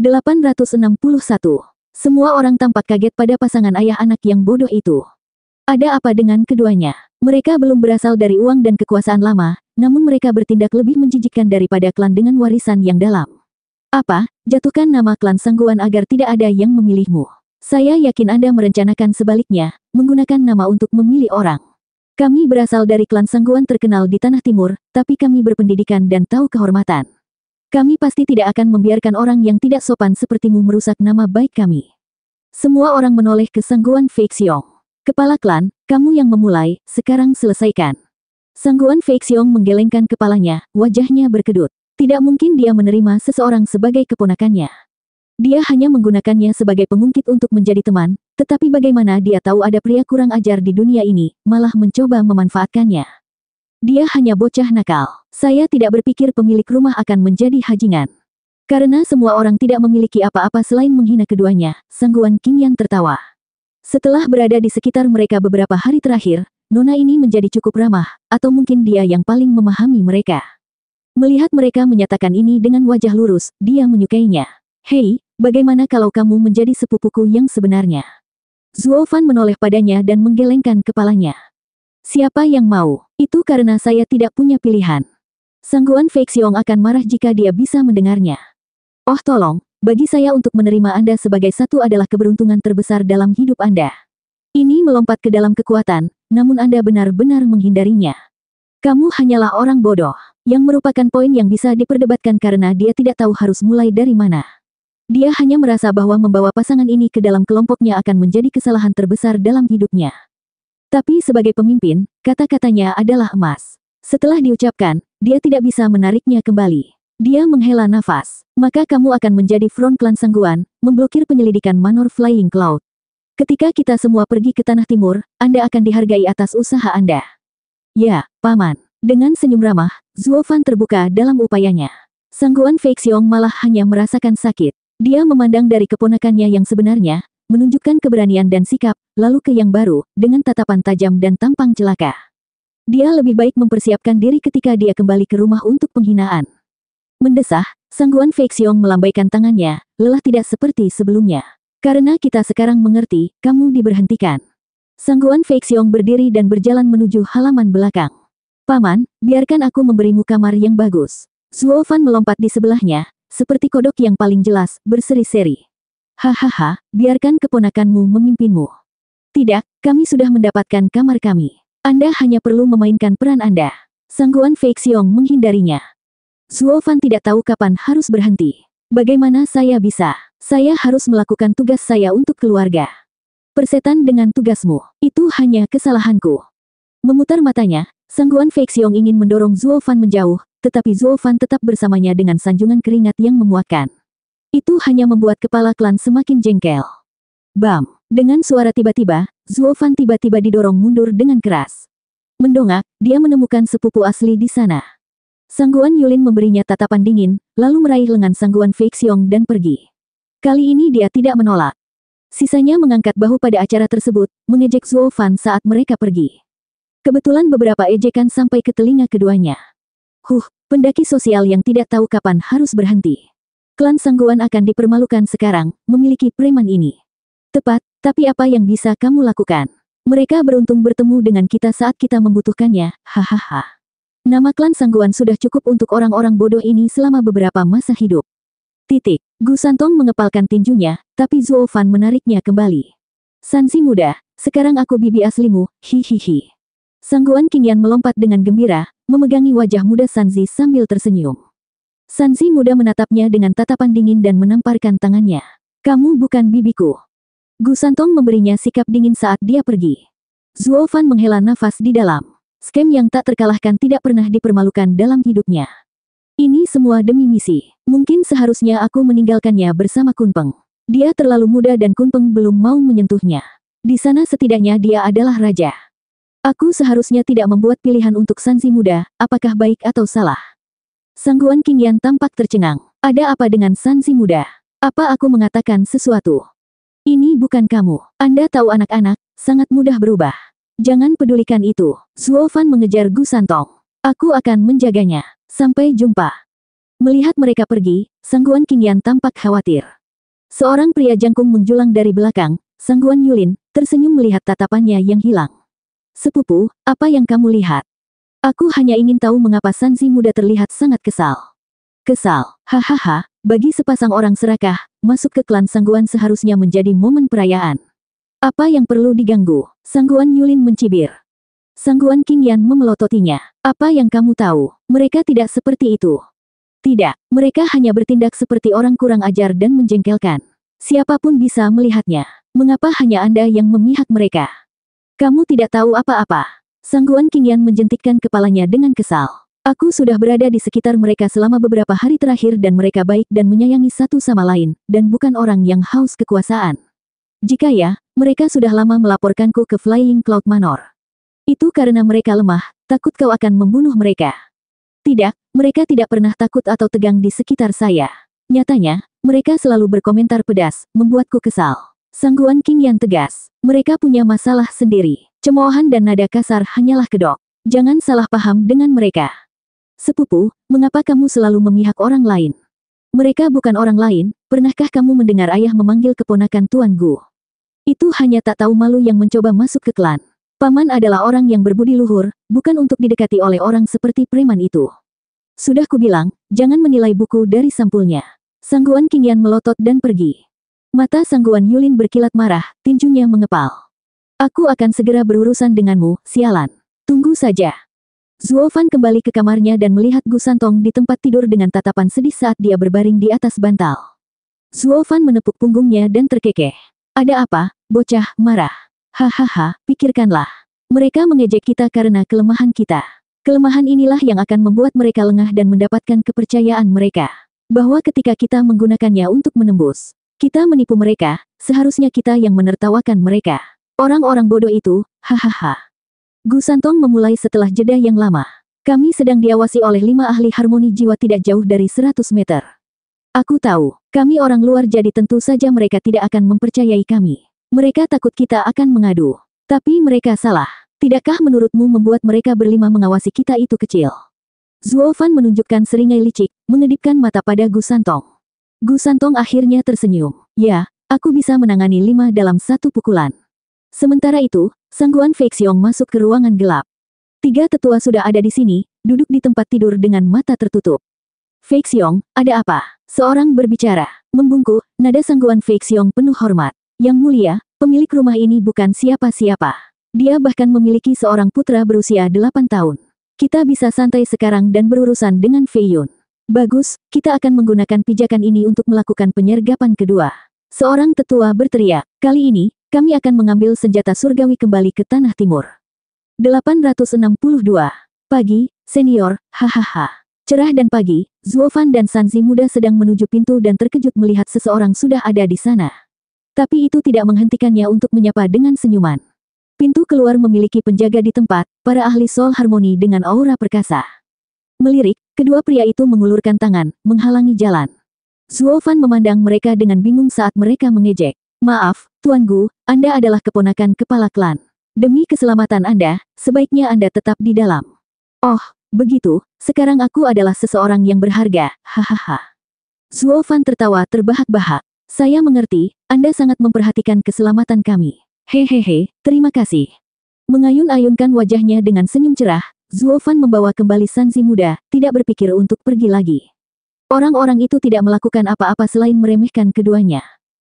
861. Semua orang tampak kaget pada pasangan ayah anak yang bodoh itu. Ada apa dengan keduanya? Mereka belum berasal dari uang dan kekuasaan lama, namun mereka bertindak lebih menjijikkan daripada klan dengan warisan yang dalam. Apa? Jatuhkan nama klan Sangguan agar tidak ada yang memilihmu. Saya yakin Anda merencanakan sebaliknya, menggunakan nama untuk memilih orang. Kami berasal dari klan Sangguan terkenal di Tanah Timur, tapi kami berpendidikan dan tahu kehormatan. Kami pasti tidak akan membiarkan orang yang tidak sopan sepertimu merusak nama baik kami. Semua orang menoleh ke Sangguan Feixiong. Kepala klan, kamu yang memulai, sekarang selesaikan. Sangguan Feixiong menggelengkan kepalanya, wajahnya berkedut. Tidak mungkin dia menerima seseorang sebagai keponakannya. Dia hanya menggunakannya sebagai pengungkit untuk menjadi teman, tetapi bagaimana dia tahu ada pria kurang ajar di dunia ini, malah mencoba memanfaatkannya. Dia hanya bocah nakal. Saya tidak berpikir pemilik rumah akan menjadi hajingan. Karena semua orang tidak memiliki apa-apa selain menghina keduanya, Sangguan Qingyan tertawa. Setelah berada di sekitar mereka beberapa hari terakhir, nona ini menjadi cukup ramah, atau mungkin dia yang paling memahami mereka. Melihat mereka menyatakan ini dengan wajah lurus, dia menyukainya. Hei, bagaimana kalau kamu menjadi sepupuku yang sebenarnya? Zuo Fan menoleh padanya dan menggelengkan kepalanya. Siapa yang mau? Itu karena saya tidak punya pilihan. Sangguan Feixiong akan marah jika dia bisa mendengarnya. Oh tolong, bagi saya untuk menerima Anda sebagai satu adalah keberuntungan terbesar dalam hidup Anda. Ini melompat ke dalam kekuatan, namun Anda benar-benar menghindarinya. Kamu hanyalah orang bodoh, yang merupakan poin yang bisa diperdebatkan karena dia tidak tahu harus mulai dari mana. Dia hanya merasa bahwa membawa pasangan ini ke dalam kelompoknya akan menjadi kesalahan terbesar dalam hidupnya. Tapi sebagai pemimpin, kata-katanya adalah emas. Setelah diucapkan, dia tidak bisa menariknya kembali. Dia menghela nafas. Maka kamu akan menjadi front klan Sangguan, memblokir penyelidikan Manor Flying Cloud. Ketika kita semua pergi ke Tanah Timur, Anda akan dihargai atas usaha Anda. Ya, Paman. Dengan senyum ramah, Zuo Fan terbuka dalam upayanya. Sangguan Feixiong malah hanya merasakan sakit. Dia memandang dari keponakannya yang sebenarnya, menunjukkan keberanian dan sikap, lalu ke yang baru, dengan tatapan tajam dan tampang celaka. Dia lebih baik mempersiapkan diri ketika dia kembali ke rumah untuk penghinaan. Mendesah, Sangguan Feixiong melambaikan tangannya, lelah tidak seperti sebelumnya. Karena kita sekarang mengerti, kamu diberhentikan. Sangguan Feixiong berdiri dan berjalan menuju halaman belakang. Paman, biarkan aku memberimu kamar yang bagus. Zuo Fan melompat di sebelahnya, seperti kodok yang paling jelas, berseri-seri. Hahaha, biarkan keponakanmu memimpinmu. Tidak, kami sudah mendapatkan kamar kami. Anda hanya perlu memainkan peran Anda. Sangguan Feixiong menghindarinya. Zuo Fan tidak tahu kapan harus berhenti. Bagaimana saya bisa? Saya harus melakukan tugas saya untuk keluarga. Persetan dengan tugasmu, itu hanya kesalahanku. Memutar matanya, Sangguan Feixiong ingin mendorong Zuo Fan menjauh, tetapi Zuo Fan tetap bersamanya dengan sanjungan keringat yang memuakkan. Itu hanya membuat kepala klan semakin jengkel. Bam! Dengan suara tiba-tiba, Zuo Fan tiba-tiba didorong mundur dengan keras. Mendongak, dia menemukan sepupu asli di sana. Sangguan Yulin memberinya tatapan dingin, lalu meraih lengan Sangguan Feixiong dan pergi. Kali ini dia tidak menolak. Sisanya mengangkat bahu pada acara tersebut, mengejek Zuo Fan saat mereka pergi. Kebetulan beberapa ejekan sampai ke telinga keduanya. Pendaki sosial yang tidak tahu kapan harus berhenti. Klan Sangguan akan dipermalukan sekarang, memiliki preman ini. Tepat, tapi apa yang bisa kamu lakukan? Mereka beruntung bertemu dengan kita saat kita membutuhkannya, hahaha. Nama klan Sangguan sudah cukup untuk orang-orang bodoh ini selama beberapa masa hidup. Gu Santong mengepalkan tinjunya, tapi Zuo Fan menariknya kembali. Sanzi muda, sekarang aku bibi aslimu, hihihi. Sangguan Qingyan melompat dengan gembira, memegangi wajah muda Sanzi sambil tersenyum. Sanzi muda menatapnya dengan tatapan dingin dan menamparkan tangannya. Kamu bukan bibiku. Gu Santong memberinya sikap dingin saat dia pergi. Zuo Fan menghela nafas di dalam. Scam yang tak terkalahkan tidak pernah dipermalukan dalam hidupnya. Ini semua demi misi. Mungkin seharusnya aku meninggalkannya bersama Kunpeng. Dia terlalu muda dan Kunpeng belum mau menyentuhnya. Di sana setidaknya dia adalah raja. Aku seharusnya tidak membuat pilihan untuk Sanzi muda, apakah baik atau salah? Sangguan Qingyan tampak tercengang. Ada apa dengan Sanzi muda? Apa aku mengatakan sesuatu? Ini bukan kamu. Anda tahu anak-anak, sangat mudah berubah. Jangan pedulikan itu. Zuo Fan mengejar Gu Santong. Aku akan menjaganya. Sampai jumpa. Melihat mereka pergi, Sangguan Qingyan tampak khawatir. Seorang pria jangkung menjulang dari belakang, Sangguan Yulin, tersenyum melihat tatapannya yang hilang. Sepupu, apa yang kamu lihat? Aku hanya ingin tahu mengapa Sanzi muda terlihat sangat kesal. Kesal, hahaha, bagi sepasang orang serakah, masuk ke klan Sangguan seharusnya menjadi momen perayaan. Apa yang perlu diganggu? Sangguan Yulin mencibir. Sangguan Qingyan memelototinya. Apa yang kamu tahu? Mereka tidak seperti itu. Tidak, mereka hanya bertindak seperti orang kurang ajar dan menjengkelkan. Siapapun bisa melihatnya. Mengapa hanya Anda yang memihak mereka? Kamu tidak tahu apa-apa. Sangguan Qingyan menjentikkan kepalanya dengan kesal. Aku sudah berada di sekitar mereka selama beberapa hari terakhir dan mereka baik dan menyayangi satu sama lain, dan bukan orang yang haus kekuasaan. Jika ya, mereka sudah lama melaporkanku ke Flying Cloud Manor. Itu karena mereka lemah, takut kau akan membunuh mereka. Tidak, mereka tidak pernah takut atau tegang di sekitar saya. Nyatanya, mereka selalu berkomentar pedas, membuatku kesal. Sangguan Qingyan tegas. Mereka punya masalah sendiri. Cemoohan dan nada kasar hanyalah kedok. Jangan salah paham dengan mereka. Sepupu, mengapa kamu selalu memihak orang lain? Mereka bukan orang lain, pernahkah kamu mendengar ayah memanggil keponakan Tuan Gu? Itu hanya tak tahu malu yang mencoba masuk ke klan. Paman adalah orang yang berbudi luhur, bukan untuk didekati oleh orang seperti preman itu. Sudah kubilang, jangan menilai buku dari sampulnya. Sangguan Qingyan melotot dan pergi. Mata Sangguan Yulin berkilat marah, tinjunya mengepal. Aku akan segera berurusan denganmu, sialan. Tunggu saja. Zuo Fan kembali ke kamarnya dan melihat Gu Santong di tempat tidur dengan tatapan sedih saat dia berbaring di atas bantal. Zuo Fan menepuk punggungnya dan terkekeh. Ada apa, bocah, marah? Hahaha, pikirkanlah. Mereka mengejek kita karena kelemahan kita. Kelemahan inilah yang akan membuat mereka lengah dan mendapatkan kepercayaan mereka. Bahwa ketika kita menggunakannya untuk menembus, kita menipu mereka, seharusnya kita yang menertawakan mereka. Orang-orang bodoh itu, hahaha. Gu Santong memulai setelah jeda yang lama. Kami sedang diawasi oleh 5 ahli harmoni jiwa tidak jauh dari 100 meter. Aku tahu, kami orang luar jadi tentu saja mereka tidak akan mempercayai kami. Mereka takut kita akan mengadu. Tapi mereka salah. Tidakkah menurutmu membuat mereka berlima mengawasi kita itu kecil? Zuo Fan menunjukkan seringai licik, mengedipkan mata pada Gu Santong. Gu Santong akhirnya tersenyum. Ya, aku bisa menangani 5 dalam 1 pukulan. Sementara itu, Sangguan Fei Xiong masuk ke ruangan gelap. 3 tetua sudah ada di sini, duduk di tempat tidur dengan mata tertutup. Fei Xiong, ada apa? Seorang berbicara. Membungkuk, nada Sangguan Fei Xiong penuh hormat. Yang mulia, pemilik rumah ini bukan siapa-siapa. Dia bahkan memiliki seorang putra berusia 8 tahun. Kita bisa santai sekarang dan berurusan dengan Fei Yun. Bagus, kita akan menggunakan pijakan ini untuk melakukan penyergapan kedua. Seorang tetua berteriak, kali ini, kami akan mengambil senjata surgawi kembali ke Tanah Timur. 862. Pagi, senior, hahaha. Cerah dan pagi, Zuo Fan dan Sanzi muda sedang menuju pintu dan terkejut melihat seseorang sudah ada di sana. Tapi itu tidak menghentikannya untuk menyapa dengan senyuman. Pintu keluar memiliki penjaga di tempat, para ahli soul harmoni dengan aura perkasa. Melirik, kedua pria itu mengulurkan tangan, menghalangi jalan. Zuo Fan memandang mereka dengan bingung saat mereka mengejek. Maaf, Tuan Gu, Anda adalah keponakan kepala klan. Demi keselamatan Anda, sebaiknya Anda tetap di dalam. Oh, begitu, sekarang aku adalah seseorang yang berharga, hahaha. Zuo Fan tertawa terbahak-bahak. Saya mengerti, Anda sangat memperhatikan keselamatan kami. Hehehe, terima kasih. Mengayun-ayunkan wajahnya dengan senyum cerah, Zuo Fan membawa kembali Sanzi muda, tidak berpikir untuk pergi lagi. Orang-orang itu tidak melakukan apa-apa selain meremehkan keduanya.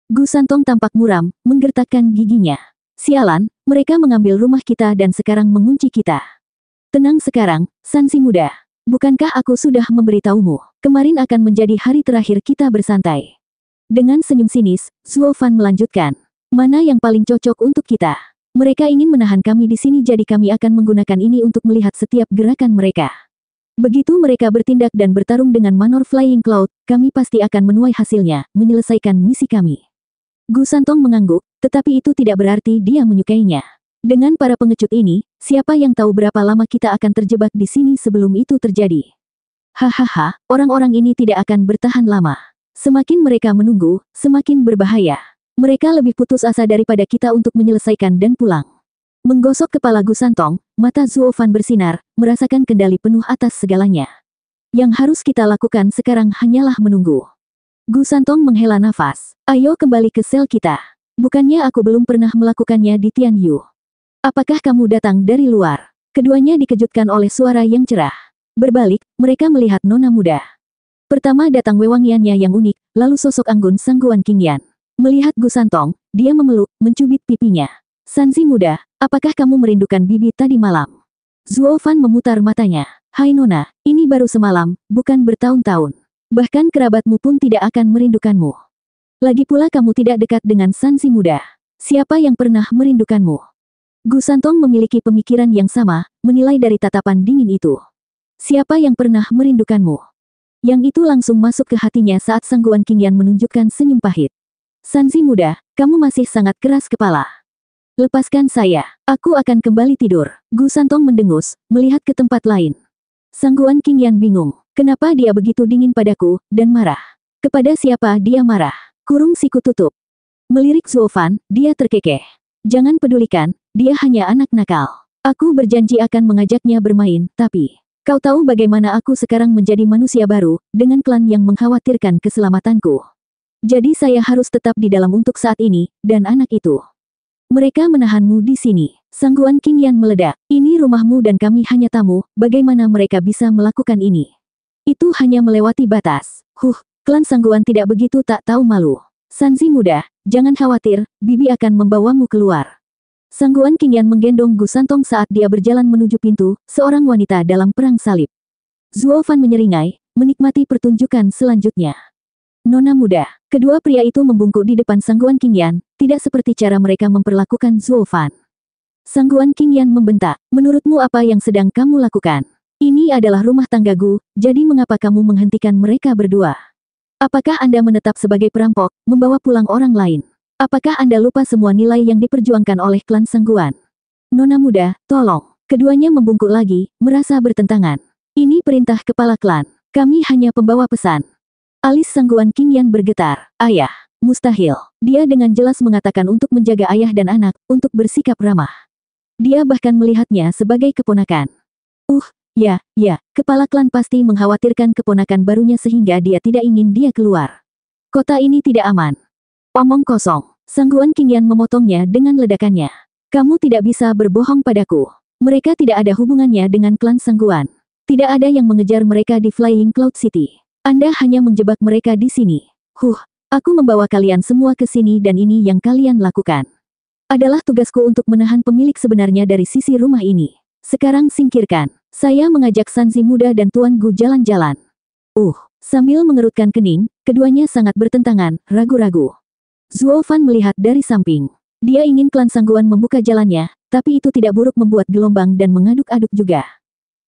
Gu Santong tampak muram, menggertakkan giginya. Sialan, mereka mengambil rumah kita dan sekarang mengunci kita. Tenang sekarang, Sanzi muda. Bukankah aku sudah memberitahumu, kemarin akan menjadi hari terakhir kita bersantai. Dengan senyum sinis, Zuo Fan melanjutkan. Mana yang paling cocok untuk kita? Mereka ingin menahan kami di sini jadi kami akan menggunakan ini untuk melihat setiap gerakan mereka. Begitu mereka bertindak dan bertarung dengan Manor Flying Cloud, kami pasti akan menuai hasilnya, menyelesaikan misi kami. Gu Santong mengangguk, tetapi itu tidak berarti dia menyukainya. Dengan para pengecut ini, siapa yang tahu berapa lama kita akan terjebak di sini sebelum itu terjadi? Hahaha, orang-orang ini tidak akan bertahan lama. Semakin mereka menunggu, semakin berbahaya. Mereka lebih putus asa daripada kita untuk menyelesaikan dan pulang. Menggosok kepala Gu Santong, mata Zuo Fan bersinar, merasakan kendali penuh atas segalanya. Yang harus kita lakukan sekarang hanyalah menunggu. Gu Santong menghela nafas. Ayo kembali ke sel kita. Bukannya aku belum pernah melakukannya di Tianyu. Apakah kamu datang dari luar? Keduanya dikejutkan oleh suara yang cerah. Berbalik, mereka melihat nona muda. Pertama datang wewangiannya yang unik, lalu sosok anggun Sangguan Qingyan. Melihat Gu Santong, dia memeluk, mencubit pipinya. Sanzi muda, apakah kamu merindukan bibi tadi malam? Zuo Fan memutar matanya. Hai nona, ini baru semalam, bukan bertahun-tahun. Bahkan kerabatmu pun tidak akan merindukanmu. Lagi pula kamu tidak dekat dengan Sanzi muda. Siapa yang pernah merindukanmu? Gu Santong memiliki pemikiran yang sama, menilai dari tatapan dingin itu. Siapa yang pernah merindukanmu? Yang itu langsung masuk ke hatinya saat Sangguan Qingyan menunjukkan senyum pahit. Sanzi muda, kamu masih sangat keras kepala. Lepaskan saya, aku akan kembali tidur. Gu Santong mendengus, melihat ke tempat lain. Sangguan Qingyan bingung, kenapa dia begitu dingin padaku, dan marah. Kepada siapa dia marah? Kurung siku tutup. Melirik Zuo Fan, dia terkekeh. Jangan pedulikan, dia hanya anak nakal. Aku berjanji akan mengajaknya bermain, tapi... Kau tahu bagaimana aku sekarang menjadi manusia baru, dengan klan yang mengkhawatirkan keselamatanku. Jadi saya harus tetap di dalam untuk saat ini, dan anak itu. Mereka menahanmu di sini. Sangguan Qingyan meledak. Ini rumahmu dan kami hanya tamu, bagaimana mereka bisa melakukan ini? Itu hanya melewati batas. Klan Sangguan tidak begitu tak tahu malu. Sanzi muda, jangan khawatir, bibi akan membawamu keluar. Sangguan Qingyan menggendong Gu Santong saat dia berjalan menuju pintu, seorang wanita dalam perang salib. Zuo Fan menyeringai, menikmati pertunjukan selanjutnya. Nona muda, kedua pria itu membungkuk di depan Sangguan Qingyan, tidak seperti cara mereka memperlakukan Zuo Fan. Sangguan Qingyan membentak, menurutmu apa yang sedang kamu lakukan? Ini adalah rumah tanggaku, jadi mengapa kamu menghentikan mereka berdua? Apakah Anda menetap sebagai perampok, membawa pulang orang lain? Apakah Anda lupa semua nilai yang diperjuangkan oleh klan Sangguan? Nona muda, tolong. Keduanya membungkuk lagi, merasa bertentangan. Ini perintah kepala klan. Kami hanya pembawa pesan. Alis Sangguan Qingyan bergetar. Ayah, mustahil. Dia dengan jelas mengatakan untuk menjaga ayah dan anak, untuk bersikap ramah. Dia bahkan melihatnya sebagai keponakan. Ya, kepala klan pasti mengkhawatirkan keponakan barunya sehingga dia tidak ingin dia keluar. Kota ini tidak aman. Omong kosong. Sangguan Qingyan memotongnya dengan ledakannya. Kamu tidak bisa berbohong padaku. Mereka tidak ada hubungannya dengan klan Sangguan. Tidak ada yang mengejar mereka di Flying Cloud City. Anda hanya menjebak mereka di sini. Aku membawa kalian semua ke sini dan ini yang kalian lakukan. Adalah tugasku untuk menahan pemilik sebenarnya dari sisi rumah ini. Sekarang singkirkan. Saya mengajak Sanzi muda dan Tuan Gu jalan-jalan. Sambil mengerutkan kening, keduanya sangat bertentangan, ragu-ragu. Zuo Fan melihat dari samping. Dia ingin klan Sangguan membuka jalannya, tapi itu tidak buruk membuat gelombang dan mengaduk-aduk juga.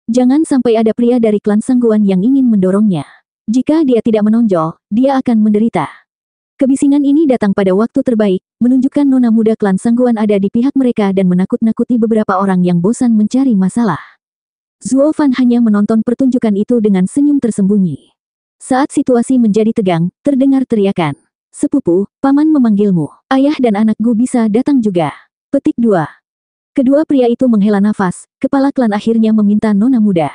Jangan sampai ada pria dari klan Sangguan yang ingin mendorongnya. Jika dia tidak menonjol, dia akan menderita. Kebisingan ini datang pada waktu terbaik, menunjukkan nona muda klan Sangguan ada di pihak mereka dan menakut-nakuti beberapa orang yang bosan mencari masalah. Zuo Fan hanya menonton pertunjukan itu dengan senyum tersembunyi. Saat situasi menjadi tegang, terdengar teriakan. Sepupu, paman memanggilmu. Ayah dan anak Gu bisa datang juga. Petik 2. Kedua pria itu menghela nafas, kepala klan akhirnya meminta nona muda.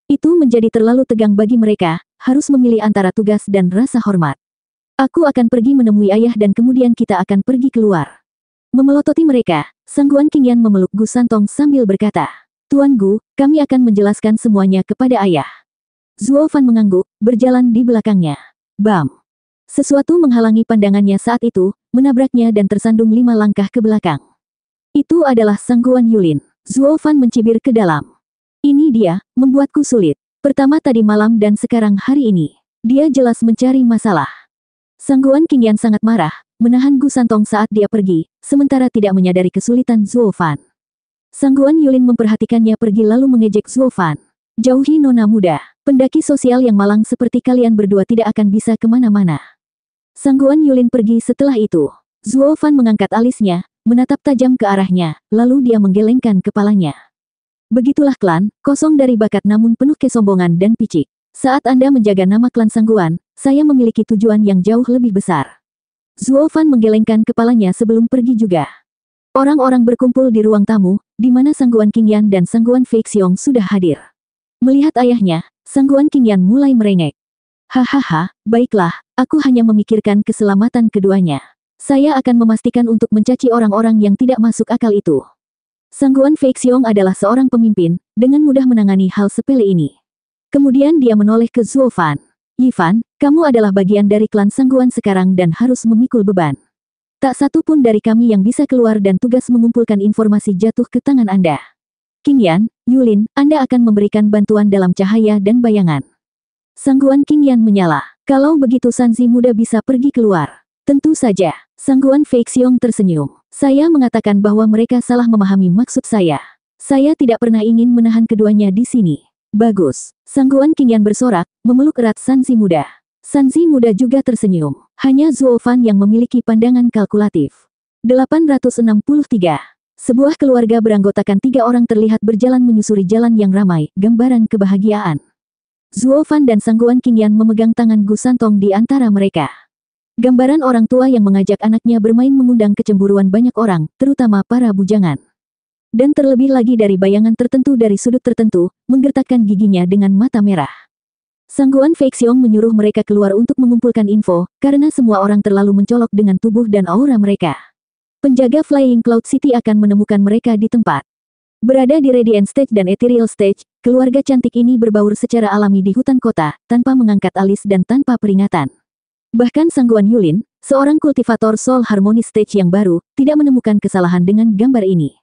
Itu menjadi terlalu tegang bagi mereka, harus memilih antara tugas dan rasa hormat. Aku akan pergi menemui ayah dan kemudian kita akan pergi keluar. Memelototi mereka, Sangguan Qingyan memeluk Gu Santong sambil berkata, Tuan Gu, kami akan menjelaskan semuanya kepada ayah. Zuo Fan mengangguk, berjalan di belakangnya. Bam! Sesuatu menghalangi pandangannya saat itu, menabraknya dan tersandung 5 langkah ke belakang. Itu adalah Sangguan Yulin. Zuo Fan mencibir ke dalam. Ini dia, membuatku sulit. Pertama tadi malam dan sekarang hari ini. Dia jelas mencari masalah. Sangguan Qingyan sangat marah, menahan Gu Santong saat dia pergi, sementara tidak menyadari kesulitan Zuo Fan. Sangguan Yulin memperhatikannya pergi lalu mengejek Zuo Fan. Jauhi nona muda, pendaki sosial yang malang seperti kalian berdua tidak akan bisa kemana-mana. Sangguan Yulin pergi setelah itu. Zuo Fan mengangkat alisnya, menatap tajam ke arahnya, lalu dia menggelengkan kepalanya. Begitulah klan, kosong dari bakat namun penuh kesombongan dan picik. Saat Anda menjaga nama klan Sangguan, saya memiliki tujuan yang jauh lebih besar. Zuo Fan menggelengkan kepalanya sebelum pergi juga. Orang-orang berkumpul di ruang tamu, di mana Sangguan Qingyan dan Sangguan Feixiong sudah hadir. Melihat ayahnya, Sangguan Qingyan mulai merengek. Hahaha, baiklah, aku hanya memikirkan keselamatan keduanya. Saya akan memastikan untuk mencaci orang-orang yang tidak masuk akal itu. Sangguan Feixiong adalah seorang pemimpin, dengan mudah menangani hal sepele ini. Kemudian dia menoleh ke Zuo Fan. Yifan, kamu adalah bagian dari klan Sangguan sekarang dan harus memikul beban. Tak satu pun dari kami yang bisa keluar dan tugas mengumpulkan informasi jatuh ke tangan Anda. Qingyan, Yulin, Anda akan memberikan bantuan dalam cahaya dan bayangan. Sangguan Qingyan menyala. Kalau begitu Sanzi muda bisa pergi keluar. Tentu saja. Sangguan Feixiong tersenyum. Saya mengatakan bahwa mereka salah memahami maksud saya. Saya tidak pernah ingin menahan keduanya di sini. Bagus. Sangguan Qingyan bersorak, memeluk erat Sanzi muda. Sanzi muda juga tersenyum. Hanya Zuo Fan yang memiliki pandangan kalkulatif. 863. Sebuah keluarga beranggotakan 3 orang terlihat berjalan menyusuri jalan yang ramai, gambaran kebahagiaan. Zuo Fan dan Sangguan Qingyan memegang tangan Gu Santong di antara mereka. Gambaran orang tua yang mengajak anaknya bermain mengundang kecemburuan banyak orang, terutama para bujangan. Dan terlebih lagi dari bayangan tertentu dari sudut tertentu, menggertakkan giginya dengan mata merah. Sangguan Feixiong menyuruh mereka keluar untuk mengumpulkan info, karena semua orang terlalu mencolok dengan tubuh dan aura mereka. Penjaga Flying Cloud City akan menemukan mereka di tempat. Berada di Radiant Stage dan Ethereal Stage, keluarga cantik ini berbaur secara alami di hutan kota, tanpa mengangkat alis dan tanpa peringatan. Bahkan Sangguan Yulin, seorang kultivator Soul Harmony Stage yang baru, tidak menemukan kesalahan dengan gambar ini.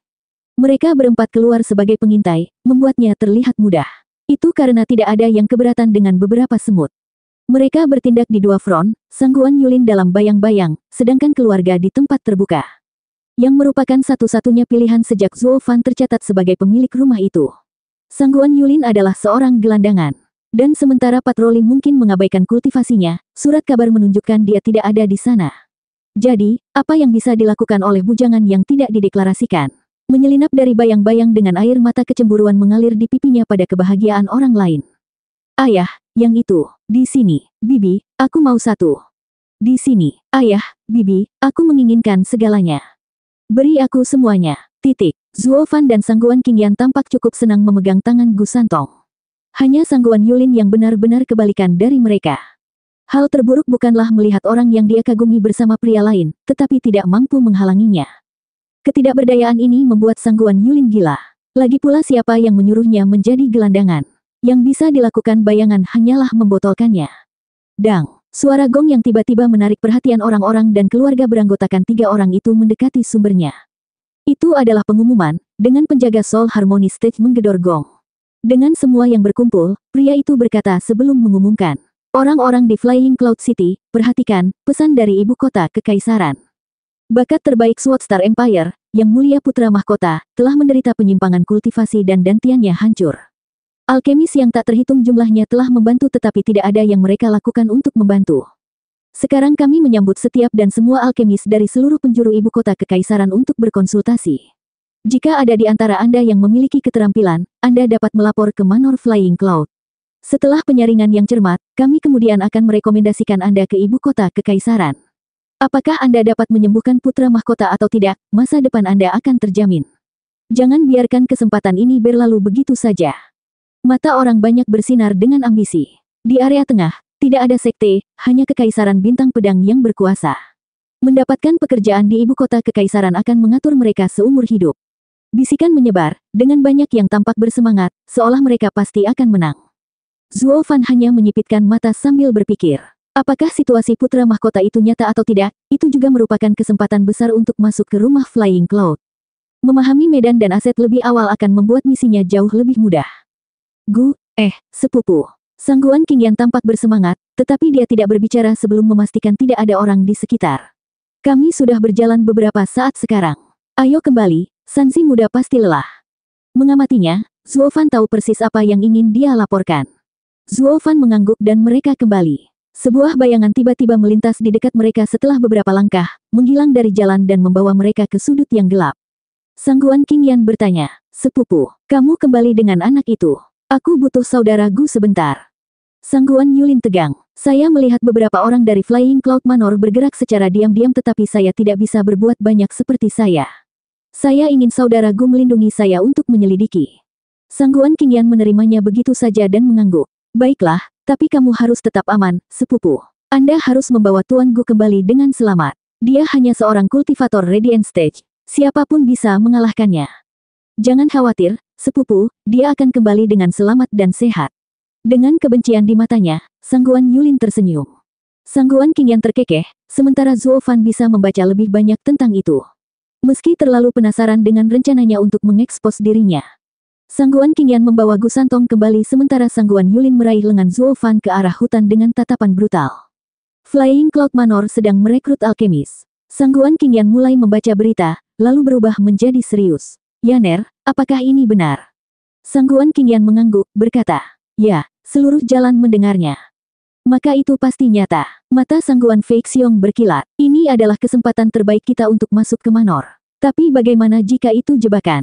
Mereka berempat keluar sebagai pengintai, membuatnya terlihat mudah. Itu karena tidak ada yang keberatan dengan beberapa semut. Mereka bertindak di 2 front, Sangguan Yulin dalam bayang-bayang, sedangkan keluarga di tempat terbuka. Yang merupakan satu-satunya pilihan sejak Zuo Fan tercatat sebagai pemilik rumah itu. Sangguan Yulin adalah seorang gelandangan. Dan sementara patroli mungkin mengabaikan kultivasinya, surat kabar menunjukkan dia tidak ada di sana. Jadi, apa yang bisa dilakukan oleh bujangan yang tidak dideklarasikan? Menyelinap dari bayang-bayang dengan air mata kecemburuan mengalir di pipinya pada kebahagiaan orang lain. Ayah, yang itu, di sini, Bibi, aku mau satu. Di sini, ayah, Bibi, aku menginginkan segalanya. Beri aku semuanya, titik. Zuo Fan dan Sangguan Qingyan tampak cukup senang memegang tangan Gu Santong. Hanya Sangguan Yulin yang benar-benar kebalikan dari mereka. Hal terburuk bukanlah melihat orang yang dia kagumi bersama pria lain, tetapi tidak mampu menghalanginya. Ketidakberdayaan ini membuat Sangguan Yulin gila. Lagi pula siapa yang menyuruhnya menjadi gelandangan? Yang bisa dilakukan bayangan hanyalah membotolkannya. Dang, suara gong yang tiba-tiba menarik perhatian orang-orang dan keluarga beranggotakan 3 orang itu mendekati sumbernya. Itu adalah pengumuman, dengan penjaga Soul Harmony Stage menggedor gong. Dengan semua yang berkumpul, pria itu berkata sebelum mengumumkan. Orang-orang di Flying Cloud City, perhatikan, pesan dari ibu kota kekaisaran. Bakat terbaik Sword Star Empire, Yang Mulia Putra Mahkota, telah menderita penyimpangan kultivasi dan dantiannya hancur. Alkemis yang tak terhitung jumlahnya telah membantu tetapi tidak ada yang mereka lakukan untuk membantu. Sekarang kami menyambut setiap dan semua alkemis dari seluruh penjuru ibu kota kekaisaran untuk berkonsultasi. Jika ada di antara Anda yang memiliki keterampilan, Anda dapat melapor ke Manor Flying Cloud. Setelah penyaringan yang cermat, kami kemudian akan merekomendasikan Anda ke ibu kota kekaisaran. Apakah Anda dapat menyembuhkan putra mahkota atau tidak, masa depan Anda akan terjamin. Jangan biarkan kesempatan ini berlalu begitu saja. Mata orang banyak bersinar dengan ambisi. Di area tengah, tidak ada sekte, hanya kekaisaran bintang pedang yang berkuasa. Mendapatkan pekerjaan di ibu kota kekaisaran akan mengatur mereka seumur hidup. Bisikan menyebar, dengan banyak yang tampak bersemangat, seolah mereka pasti akan menang. Zuo Fan hanya menyipitkan mata sambil berpikir. Apakah situasi putra mahkota itu nyata atau tidak, itu juga merupakan kesempatan besar untuk masuk ke rumah Flying Cloud. Memahami medan dan aset lebih awal akan membuat misinya jauh lebih mudah. Sepupu. Sangguan Qingyan tampak bersemangat, tetapi dia tidak berbicara sebelum memastikan tidak ada orang di sekitar. Kami sudah berjalan beberapa saat sekarang. Ayo kembali. Sanzi muda pasti lelah. Mengamatinya, Zuo Fan tahu persis apa yang ingin dia laporkan. Zuo Fan mengangguk dan mereka kembali. Sebuah bayangan tiba-tiba melintas di dekat mereka setelah beberapa langkah, menghilang dari jalan dan membawa mereka ke sudut yang gelap. Sangguan Qingyan bertanya, "Sepupu, kamu kembali dengan anak itu? Aku butuh saudara Gu sebentar." Sangguan Yulin tegang. Saya melihat beberapa orang dari Flying Cloud Manor bergerak secara diam-diam tetapi saya tidak bisa berbuat banyak seperti saya. Saya ingin saudara Gu melindungi saya untuk menyelidiki. Sangguan Qingyan menerimanya begitu saja dan mengangguk. Baiklah, tapi kamu harus tetap aman, sepupu. Anda harus membawa Tuan Gu kembali dengan selamat. Dia hanya seorang kultivator Radiant Stage. Siapapun bisa mengalahkannya. Jangan khawatir, sepupu, dia akan kembali dengan selamat dan sehat. Dengan kebencian di matanya, Sangguan Yulin tersenyum. Sangguan Qingyan terkekeh, sementara Zuo Fan bisa membaca lebih banyak tentang itu. Meski terlalu penasaran dengan rencananya untuk mengekspos dirinya. Sangguan Qingyan membawa Gu Santong kembali sementara Sangguan Yulin meraih lengan Zuo Fan ke arah hutan dengan tatapan brutal. Flying Cloud Manor sedang merekrut alkemis. Sangguan Qingyan mulai membaca berita, lalu berubah menjadi serius. Yaner, apakah ini benar? Sangguan Qingyan mengangguk, berkata, ya, seluruh jalan mendengarnya. Maka itu pasti nyata. Mata Sangguan Fei Xiong berkilat. Ini adalah kesempatan terbaik kita untuk masuk ke Manor. Tapi bagaimana jika itu jebakan?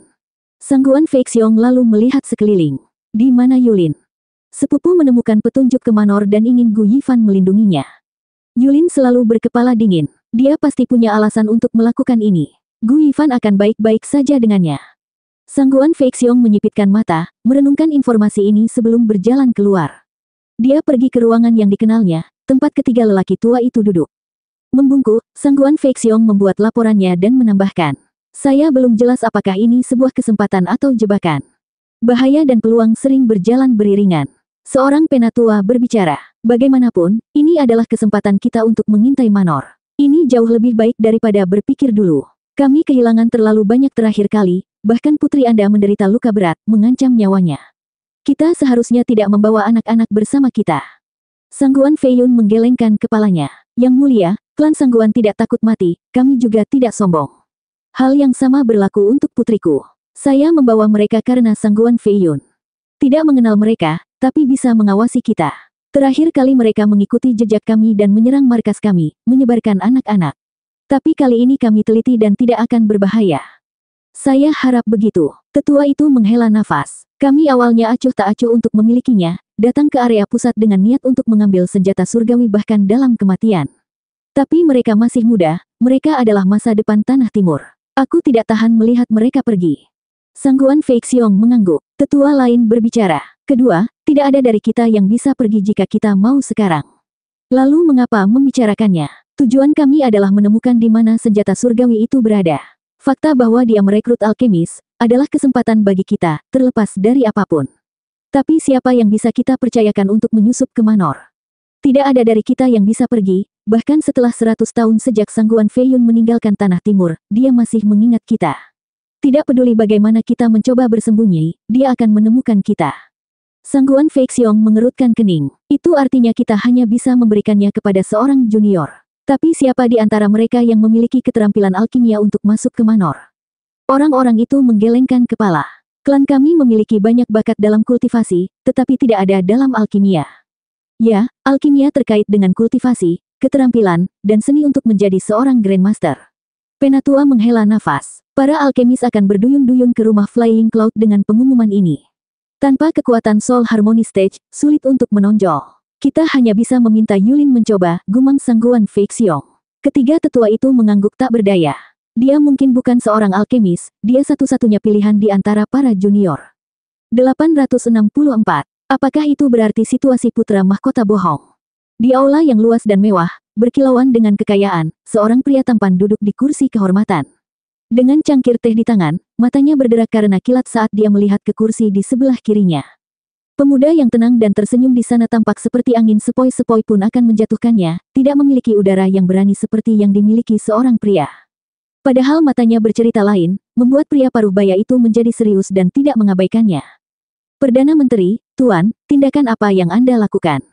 Sangguan Fei Xiong lalu melihat sekeliling. Di mana Yulin? Sepupu menemukan petunjuk ke Manor dan ingin Gu Yifan melindunginya. Yulin selalu berkepala dingin. Dia pasti punya alasan untuk melakukan ini. Gu Yifan akan baik-baik saja dengannya. Sangguan Fei Xiong menyipitkan mata, merenungkan informasi ini sebelum berjalan keluar. Dia pergi ke ruangan yang dikenalnya, tempat ketiga lelaki tua itu duduk. Membungkuk, Sangguan Fei Xiong membuat laporannya dan menambahkan. Saya belum jelas apakah ini sebuah kesempatan atau jebakan. Bahaya dan peluang sering berjalan beriringan. Seorang penatua berbicara. Bagaimanapun, ini adalah kesempatan kita untuk mengintai Manor. Ini jauh lebih baik daripada berpikir dulu. Kami kehilangan terlalu banyak terakhir kali, bahkan putri Anda menderita luka berat, mengancam nyawanya. Kita seharusnya tidak membawa anak-anak bersama kita. Sangguan Fei Yun menggelengkan kepalanya. Yang mulia, klan Sangguan tidak takut mati, kami juga tidak sombong. Hal yang sama berlaku untuk putriku. Saya membawa mereka karena Sangguan Fei Yun. Tidak mengenal mereka, tapi bisa mengawasi kita. Terakhir kali mereka mengikuti jejak kami dan menyerang markas kami, menyebarkan anak-anak. Tapi kali ini kami teliti dan tidak akan berbahaya. Saya harap begitu. Tetua itu menghela nafas. Kami awalnya acuh tak acuh untuk memilikinya, datang ke area pusat dengan niat untuk mengambil senjata surgawi bahkan dalam kematian. Tapi mereka masih muda, mereka adalah masa depan Tanah Timur. Aku tidak tahan melihat mereka pergi. Sangguan Fei Xiong mengangguk. Tetua lain berbicara. Kedua, tidak ada dari kita yang bisa pergi jika kita mau sekarang. Lalu mengapa membicarakannya? Tujuan kami adalah menemukan di mana senjata surgawi itu berada. Fakta bahwa dia merekrut alkemis, adalah kesempatan bagi kita, terlepas dari apapun. Tapi siapa yang bisa kita percayakan untuk menyusup ke Manor? Tidak ada dari kita yang bisa pergi, bahkan setelah 100 tahun sejak Sangguan Fei Yun meninggalkan Tanah Timur, dia masih mengingat kita. Tidak peduli bagaimana kita mencoba bersembunyi, dia akan menemukan kita. Sangguan Fei Xiong mengerutkan kening. Itu artinya kita hanya bisa memberikannya kepada seorang junior. Tapi siapa di antara mereka yang memiliki keterampilan alkimia untuk masuk ke Manor? Orang-orang itu menggelengkan kepala. Klan kami memiliki banyak bakat dalam kultivasi, tetapi tidak ada dalam alkimia. Ya, alkimia terkait dengan kultivasi, keterampilan, dan seni untuk menjadi seorang Grandmaster. Penatua menghela nafas. Para alkemis akan berduyun-duyun ke rumah Flying Cloud dengan pengumuman ini. Tanpa kekuatan Soul Harmony Stage, sulit untuk menonjol. Kita hanya bisa meminta Yulin mencoba, gumam Sangguan Fei Xiong. Ketiga tetua itu mengangguk tak berdaya. Dia mungkin bukan seorang alkemis, dia satu-satunya pilihan di antara para junior. 864. Apakah itu berarti situasi putra mahkota bohong? Di aula yang luas dan mewah, berkilauan dengan kekayaan, seorang pria tampan duduk di kursi kehormatan. Dengan cangkir teh di tangan, matanya berderak karena kilat saat dia melihat ke kursi di sebelah kirinya. Pemuda yang tenang dan tersenyum di sana tampak seperti angin sepoi-sepoi pun akan menjatuhkannya, tidak memiliki udara yang berani seperti yang dimiliki seorang pria. Padahal matanya bercerita lain, membuat pria paruh baya itu menjadi serius dan tidak mengabaikannya. Perdana Menteri, Tuan, tindakan apa yang Anda lakukan?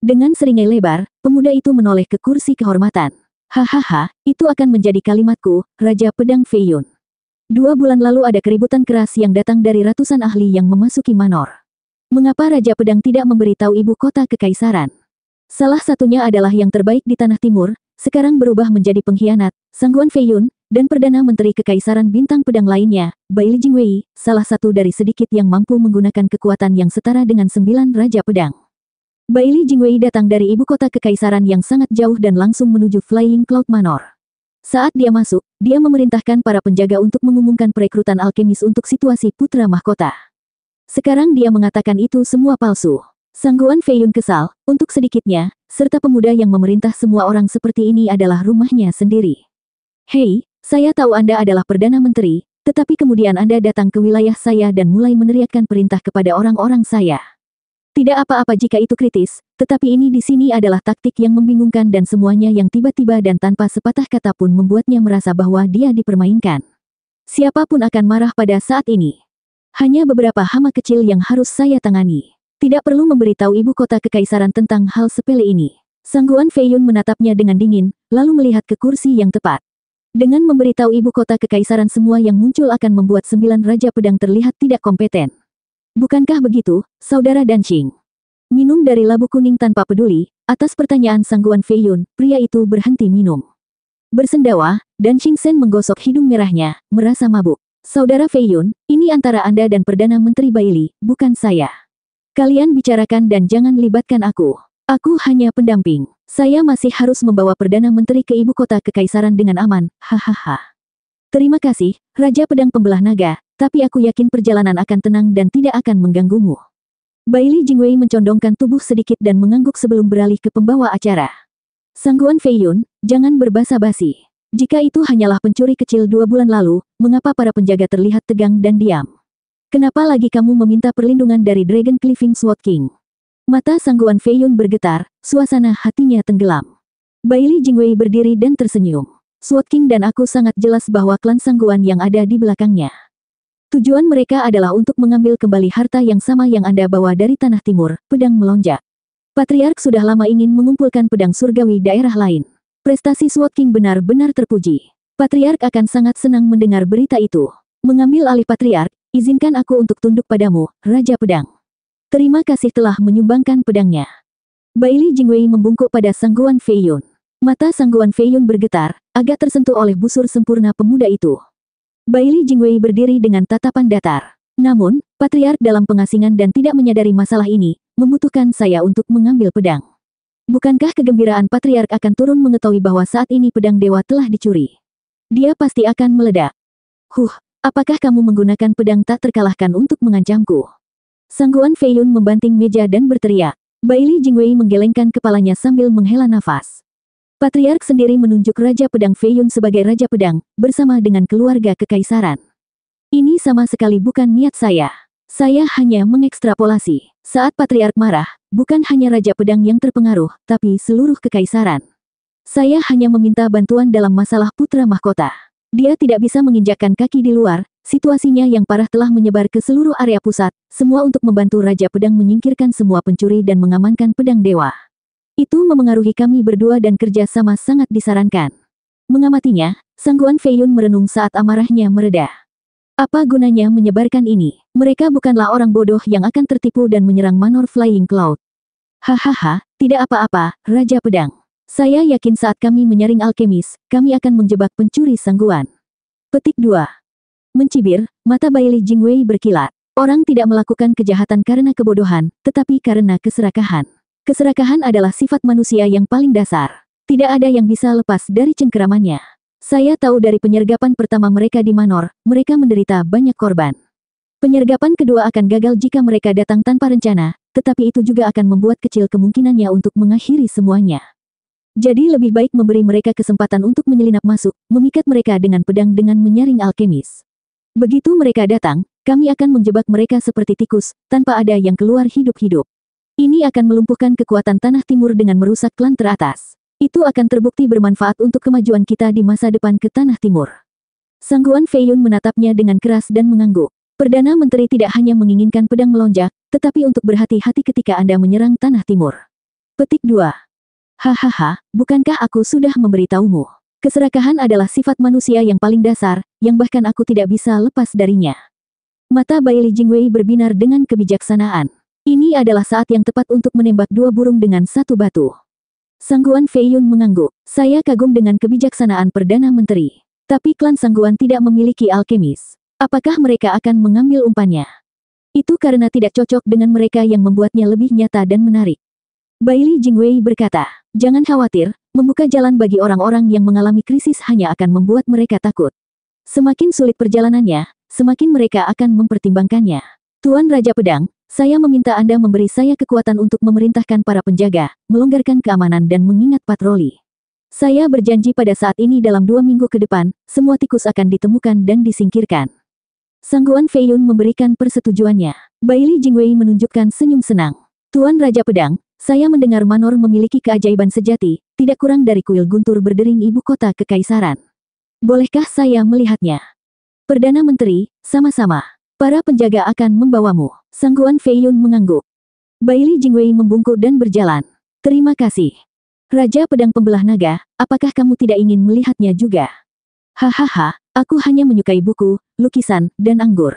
Dengan seringai lebar, pemuda itu menoleh ke kursi kehormatan. Hahaha, itu akan menjadi kalimatku, Raja Pedang Fei Yun. 2 bulan lalu ada keributan keras yang datang dari ratusan ahli yang memasuki Manor. Mengapa Raja Pedang tidak memberitahu ibu kota kekaisaran? Salah satunya adalah yang terbaik di Tanah Timur, sekarang berubah menjadi pengkhianat, Sangguan Fei Yun, dan Perdana Menteri Kekaisaran Bintang Pedang lainnya, Bai Li Jingwei, salah satu dari sedikit yang mampu menggunakan kekuatan yang setara dengan 9 Raja Pedang. Bai Li Jingwei datang dari ibu kota kekaisaran yang sangat jauh dan langsung menuju Flying Cloud Manor. Saat dia masuk, dia memerintahkan para penjaga untuk mengumumkan perekrutan alkemis untuk situasi putra mahkota. Sekarang dia mengatakan itu semua palsu. Sangguan Fei Yun kesal, untuk sedikitnya, serta pemuda yang memerintah semua orang seperti ini adalah rumahnya sendiri. Hei, saya tahu Anda adalah Perdana Menteri, tetapi kemudian Anda datang ke wilayah saya dan mulai meneriakkan perintah kepada orang-orang saya. Tidak apa-apa jika itu kritis, tetapi ini di sini adalah taktik yang membingungkan dan semuanya yang tiba-tiba dan tanpa sepatah kata pun membuatnya merasa bahwa dia dipermainkan. Siapapun akan marah pada saat ini. Hanya beberapa hama kecil yang harus saya tangani. Tidak perlu memberitahu ibu kota kekaisaran tentang hal sepele ini. Sangguan Fei Yun menatapnya dengan dingin, lalu melihat ke kursi yang tepat. Dengan memberitahu ibu kota kekaisaran semua yang muncul akan membuat 9 Raja Pedang terlihat tidak kompeten. Bukankah begitu, Saudara Danqing? Minum dari labu kuning tanpa peduli, atas pertanyaan Sangguan Fei Yun, pria itu berhenti minum. Bersendawa, Danqing Shen menggosok hidung merahnya, merasa mabuk. Saudara Fei Yun, ini antara Anda dan Perdana Menteri Bailey, bukan saya. Kalian bicarakan dan jangan libatkan aku. Aku hanya pendamping. Saya masih harus membawa Perdana Menteri ke ibu kota kekaisaran dengan aman, hahaha. Terima kasih, Raja Pedang Pembelah Naga, tapi aku yakin perjalanan akan tenang dan tidak akan mengganggumu. Bailey Jingwei mencondongkan tubuh sedikit dan mengangguk sebelum beralih ke pembawa acara. Sangguan Fei Yun, jangan berbasa-basi. Jika itu hanyalah pencuri kecil 2 bulan lalu, mengapa para penjaga terlihat tegang dan diam? Kenapa lagi kamu meminta perlindungan dari Dragon Cliffing Sword King? Mata Sangguan Fei Yun bergetar, suasana hatinya tenggelam. Bailey Jingwei berdiri dan tersenyum. Sword King dan aku sangat jelas bahwa klan Sangguan yang ada di belakangnya. Tujuan mereka adalah untuk mengambil kembali harta yang sama yang Anda bawa dari Tanah Timur, pedang melonjak. Patriark sudah lama ingin mengumpulkan pedang surgawi daerah lain. Prestasi Sword King benar-benar terpuji. Patriark akan sangat senang mendengar berita itu. Mengambil alih Patriark, izinkan aku untuk tunduk padamu, Raja Pedang. Terima kasih telah menyumbangkan pedangnya. Bailey Jingwei membungkuk pada Sangguan Fei Yun. Mata Sangguan Fei Yun bergetar, agak tersentuh oleh busur sempurna pemuda itu. Bailey Jingwei berdiri dengan tatapan datar. Namun, Patriark dalam pengasingan dan tidak menyadari masalah ini, membutuhkan saya untuk mengambil pedang. Bukankah kegembiraan Patriark akan turun mengetahui bahwa saat ini pedang dewa telah dicuri? Dia pasti akan meledak. Apakah kamu menggunakan pedang tak terkalahkan untuk mengancamku? Sangguan Fei Yun membanting meja dan berteriak. Bailey Jingwei menggelengkan kepalanya sambil menghela nafas. Patriark sendiri menunjuk Raja Pedang Fei Yun sebagai Raja Pedang, bersama dengan keluarga kekaisaran. Ini sama sekali bukan niat saya. Saya hanya mengekstrapolasi. Saat Patriark marah, bukan hanya Raja Pedang yang terpengaruh, tapi seluruh kekaisaran. Saya hanya meminta bantuan dalam masalah putra mahkota. Dia tidak bisa menginjakkan kaki di luar, situasinya yang parah telah menyebar ke seluruh area pusat, semua untuk membantu Raja Pedang menyingkirkan semua pencuri dan mengamankan pedang dewa. Itu memengaruhi kami berdua dan kerja sama sangat disarankan. Mengamatinya, Sangguan Fei Yun merenung saat amarahnya mereda. Apa gunanya menyebarkan ini? Mereka bukanlah orang bodoh yang akan tertipu dan menyerang Manor Flying Cloud. Hahaha, tidak apa-apa, Raja Pedang. Saya yakin saat kami menyaring alkemis, kami akan menjebak pencuri Sangguan. Petik 2. Mencibir, mata Bailey Jingwei berkilat. Orang tidak melakukan kejahatan karena kebodohan, tetapi karena keserakahan. Keserakahan adalah sifat manusia yang paling dasar. Tidak ada yang bisa lepas dari cengkeramannya. Saya tahu dari penyergapan pertama mereka di Manor, mereka menderita banyak korban. Penyergapan kedua akan gagal jika mereka datang tanpa rencana, tetapi itu juga akan membuat kecil kemungkinannya untuk mengakhiri semuanya. Jadi lebih baik memberi mereka kesempatan untuk menyelinap masuk, memikat mereka dengan pedang dengan menyaring alkemis. Begitu mereka datang, kami akan menjebak mereka seperti tikus, tanpa ada yang keluar hidup-hidup. Ini akan melumpuhkan kekuatan Tanah Timur dengan merusak klan teratas. Itu akan terbukti bermanfaat untuk kemajuan kita di masa depan ke Tanah Timur. Sangguan Fei Yun menatapnya dengan keras dan mengangguk. Perdana Menteri tidak hanya menginginkan pedang melonjak, tetapi untuk berhati-hati ketika Anda menyerang Tanah Timur. Petik 2. Hahaha, bukankah aku sudah memberitahumu? Keserakahan adalah sifat manusia yang paling dasar, yang bahkan aku tidak bisa lepas darinya. Mata Bailey Jingwei berbinar dengan kebijaksanaan. Ini adalah saat yang tepat untuk menembak 2 burung dengan 1 batu. Sangguan Fei Yun mengangguk. Saya kagum dengan kebijaksanaan Perdana Menteri. Tapi klan Sangguan tidak memiliki alkemis. Apakah mereka akan mengambil umpannya? Itu karena tidak cocok dengan mereka yang membuatnya lebih nyata dan menarik. Bailey Jingwei berkata, jangan khawatir, membuka jalan bagi orang-orang yang mengalami krisis hanya akan membuat mereka takut. Semakin sulit perjalanannya, semakin mereka akan mempertimbangkannya. Tuan Raja Pedang, Saya meminta Anda memberi saya kekuatan untuk memerintahkan para penjaga, melonggarkan keamanan dan mengingat patroli. Saya berjanji pada saat ini dalam 2 minggu ke depan, semua tikus akan ditemukan dan disingkirkan. Sangguan Feiyun memberikan persetujuannya. Baili Jingwei menunjukkan senyum senang. Tuan Raja Pedang, saya mendengar Manor memiliki keajaiban sejati, tidak kurang dari kuil guntur berdering ibu kota kekaisaran. Bolehkah saya melihatnya? Perdana Menteri, sama-sama. Para penjaga akan membawamu. Sangguan Feiyun mengangguk. Baili Jingwei membungkuk dan berjalan. Terima kasih. Raja Pedang Pembelah Naga, apakah kamu tidak ingin melihatnya juga? Hahaha, aku hanya menyukai buku, lukisan, dan anggur.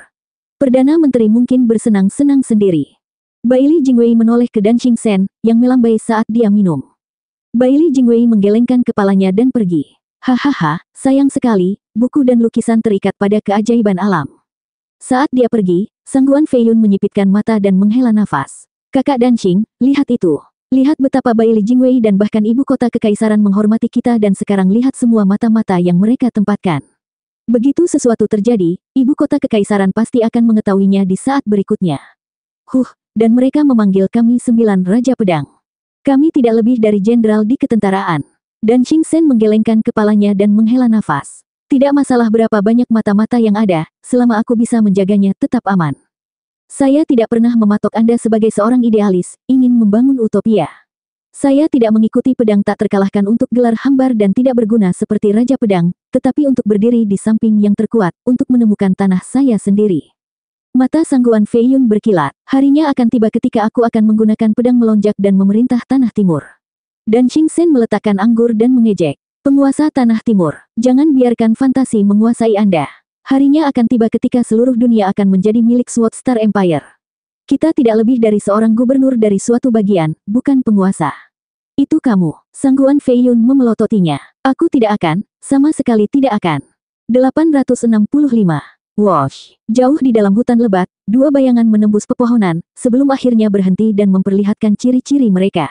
Perdana Menteri mungkin bersenang-senang sendiri. Baili Jingwei menoleh ke Dan Xingchen, yang melambai saat dia minum. Baili Jingwei menggelengkan kepalanya dan pergi. Hahaha, sayang sekali, buku dan lukisan terikat pada keajaiban alam. Saat dia pergi, Sangguan Feiyun menyipitkan mata dan menghela nafas. Kakak Danxing, lihat itu. Lihat betapa Baili Jingwei dan bahkan ibu kota kekaisaran menghormati kita dan sekarang lihat semua mata-mata yang mereka tempatkan. Begitu sesuatu terjadi, ibu kota kekaisaran pasti akan mengetahuinya di saat berikutnya. Dan mereka memanggil kami 9 Raja Pedang. Kami tidak lebih dari jenderal di ketentaraan. Dan Xingchen menggelengkan kepalanya dan menghela nafas. Tidak masalah berapa banyak mata-mata yang ada, selama aku bisa menjaganya tetap aman. Saya tidak pernah mematok Anda sebagai seorang idealis, ingin membangun utopia. Saya tidak mengikuti pedang tak terkalahkan untuk gelar hambar dan tidak berguna seperti Raja Pedang, tetapi untuk berdiri di samping yang terkuat, untuk menemukan tanah saya sendiri. Mata Sangguan Feiyun berkilat, harinya akan tiba ketika aku akan menggunakan pedang melonjak dan memerintah tanah timur. Dan Xingchen meletakkan anggur dan mengejek. Penguasa tanah timur, jangan biarkan fantasi menguasai Anda. Harinya akan tiba ketika seluruh dunia akan menjadi milik Sword Star Empire. Kita tidak lebih dari seorang gubernur dari suatu bagian, bukan penguasa. Itu kamu. Sangguan Feiyun memelototinya. Aku tidak akan, sama sekali tidak akan. 865. Wosh. Jauh di dalam hutan lebat, 2 bayangan menembus pepohonan, sebelum akhirnya berhenti dan memperlihatkan ciri-ciri mereka.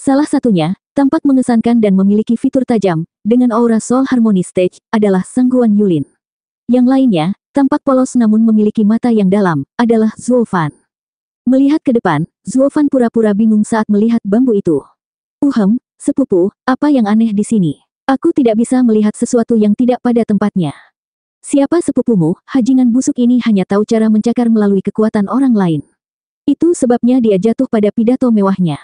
Salah satunya, tampak mengesankan dan memiliki fitur tajam, dengan aura Soul Harmony Stage, adalah Sangguan Yulin. Yang lainnya, tampak polos namun memiliki mata yang dalam, adalah Zuo Fan. Melihat ke depan, Zuo Fan pura-pura bingung saat melihat bambu itu. Sepupu, apa yang aneh di sini? Aku tidak bisa melihat sesuatu yang tidak pada tempatnya. Siapa sepupumu? Hajingan busuk ini hanya tahu cara mencakar melalui kekuatan orang lain. Itu sebabnya dia jatuh pada pidato mewahnya.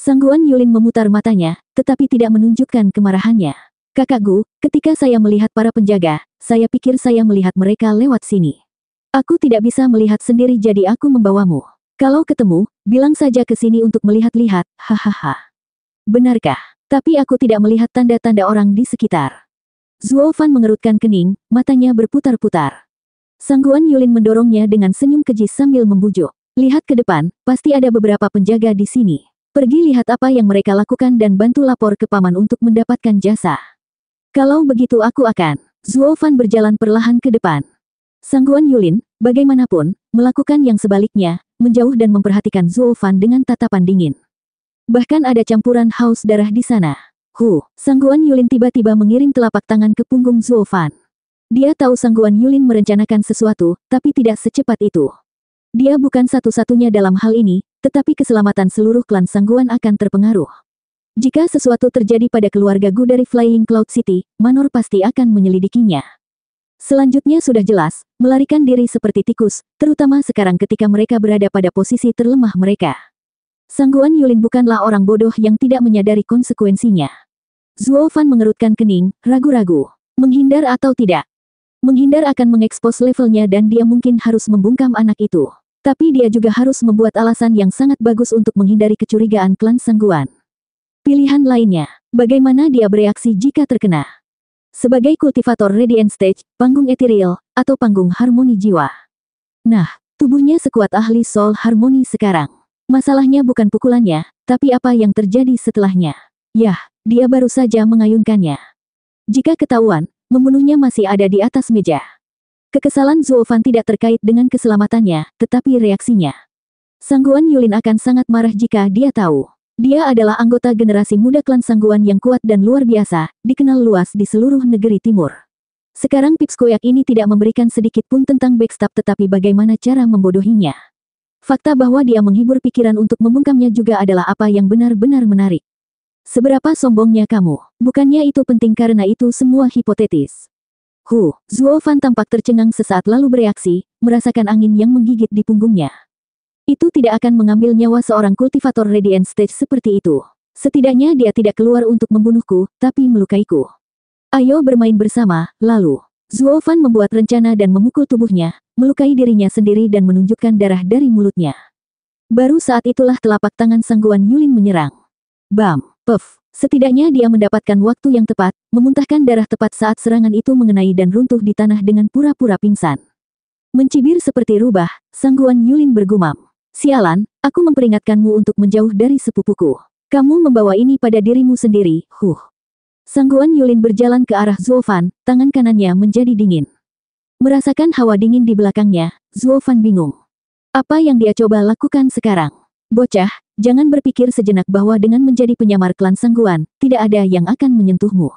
Sangguan Yulin memutar matanya, tetapi tidak menunjukkan kemarahannya. Kakakku, ketika saya melihat para penjaga, saya pikir saya melihat mereka lewat sini. Aku tidak bisa melihat sendiri jadi aku membawamu. Kalau ketemu, bilang saja ke sini untuk melihat-lihat, hahaha. Benarkah? Tapi aku tidak melihat tanda-tanda orang di sekitar. Zuo Fan mengerutkan kening, matanya berputar-putar. Sangguan Yulin mendorongnya dengan senyum keji sambil membujuk. Lihat ke depan, pasti ada beberapa penjaga di sini. Pergi lihat apa yang mereka lakukan dan bantu lapor ke paman untuk mendapatkan jasa. Kalau begitu aku akan. Zuo Fan berjalan perlahan ke depan. Sangguan Yulin, bagaimanapun, melakukan yang sebaliknya, menjauh dan memperhatikan Zuo Fan dengan tatapan dingin. Bahkan ada campuran haus darah di sana. Sangguan Yulin tiba-tiba mengirim telapak tangan ke punggung Zuo Fan. Dia tahu Sangguan Yulin merencanakan sesuatu, tapi tidak secepat itu. Dia bukan satu-satunya dalam hal ini, tetapi keselamatan seluruh klan Sangguan akan terpengaruh. Jika sesuatu terjadi pada keluarga Gu dari Flying Cloud City, Manor pasti akan menyelidikinya. Selanjutnya sudah jelas, melarikan diri seperti tikus, terutama sekarang ketika mereka berada pada posisi terlemah mereka. Sangguan Yulin bukanlah orang bodoh yang tidak menyadari konsekuensinya. Zuo Fan mengerutkan kening, ragu-ragu. Menghindar atau tidak? Menghindar akan mengekspos levelnya dan dia mungkin harus membungkam anak itu. Tapi dia juga harus membuat alasan yang sangat bagus untuk menghindari kecurigaan klan Sangguan. Pilihan lainnya, bagaimana dia bereaksi jika terkena? Sebagai kultivator Radiant Stage, panggung ethereal, atau panggung harmoni jiwa. Nah, tubuhnya sekuat ahli Soul Harmony sekarang. Masalahnya bukan pukulannya, tapi apa yang terjadi setelahnya. Yah, dia baru saja mengayunkannya. Jika ketahuan, membunuhnya masih ada di atas meja. Kekesalan Zuo Fan tidak terkait dengan keselamatannya, tetapi reaksinya. Sangguan Yulin akan sangat marah jika dia tahu. Dia adalah anggota generasi muda klan Sangguan yang kuat dan luar biasa, dikenal luas di seluruh negeri timur. Sekarang Pipsqueak ini tidak memberikan sedikit pun tentang backstab tetapi bagaimana cara membodohinya. Fakta bahwa dia menghibur pikiran untuk membungkamnya juga adalah apa yang benar-benar menarik. Seberapa sombongnya kamu? Bukannya itu penting karena itu semua hipotetis. Zuo Fan tampak tercengang sesaat lalu bereaksi, merasakan angin yang menggigit di punggungnya. Itu tidak akan mengambil nyawa seorang kultivator Radiant Stage seperti itu. Setidaknya dia tidak keluar untuk membunuhku, tapi melukaiku. Ayo bermain bersama, lalu. Zuo Fan membuat rencana dan memukul tubuhnya, melukai dirinya sendiri dan menunjukkan darah dari mulutnya. Baru saat itulah telapak tangan Sang Guan Yulin menyerang. Bam! Puff! Setidaknya dia mendapatkan waktu yang tepat, memuntahkan darah tepat saat serangan itu mengenai dan runtuh di tanah dengan pura-pura pingsan. Mencibir seperti rubah, Sang Guan Yulin bergumam. Sialan, aku memperingatkanmu untuk menjauh dari sepupuku. Kamu membawa ini pada dirimu sendiri, Sang Guan Yulin berjalan ke arah Zuo Fan, tangan kanannya menjadi dingin. Merasakan hawa dingin di belakangnya, Zuo Fan bingung. Apa yang dia coba lakukan sekarang? Bocah, jangan berpikir sejenak bahwa dengan menjadi penyamar klan Sang Guan, tidak ada yang akan menyentuhmu.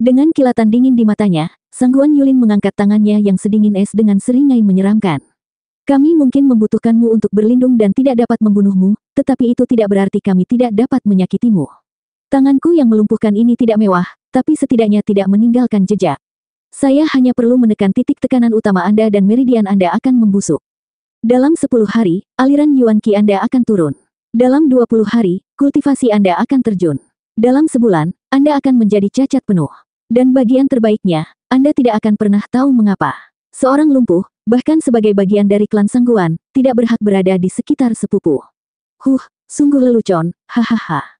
Dengan kilatan dingin di matanya, Sang Guan Yulin mengangkat tangannya yang sedingin es dengan seringai menyeramkan. Kami mungkin membutuhkanmu untuk berlindung dan tidak dapat membunuhmu, tetapi itu tidak berarti kami tidak dapat menyakitimu. Tanganku yang melumpuhkan ini tidak mewah, tapi setidaknya tidak meninggalkan jejak. Saya hanya perlu menekan titik tekanan utama Anda dan meridian Anda akan membusuk. Dalam 10 hari, aliran Yuan Qi Anda akan turun. Dalam 20 hari, kultivasi Anda akan terjun. Dalam sebulan, Anda akan menjadi cacat penuh. Dan bagian terbaiknya, Anda tidak akan pernah tahu mengapa. Seorang lumpuh, bahkan sebagai bagian dari klan Sang Guan, tidak berhak berada di sekitar sepupu. Sungguh lelucon, hahaha.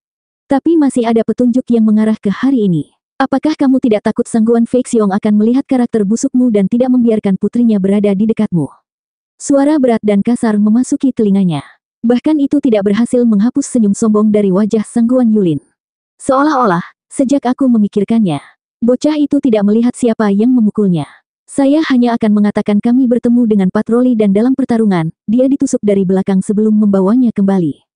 Tapi masih ada petunjuk yang mengarah ke hari ini. Apakah kamu tidak takut Sang Guan Feixiong akan melihat karakter busukmu dan tidak membiarkan putrinya berada di dekatmu? Suara berat dan kasar memasuki telinganya. Bahkan itu tidak berhasil menghapus senyum sombong dari wajah Sang Guan Yulin. Seolah-olah, sejak aku memikirkannya, bocah itu tidak melihat siapa yang memukulnya. Saya hanya akan mengatakan kami bertemu dengan patroli dan dalam pertarungan, dia ditusuk dari belakang sebelum membawanya kembali.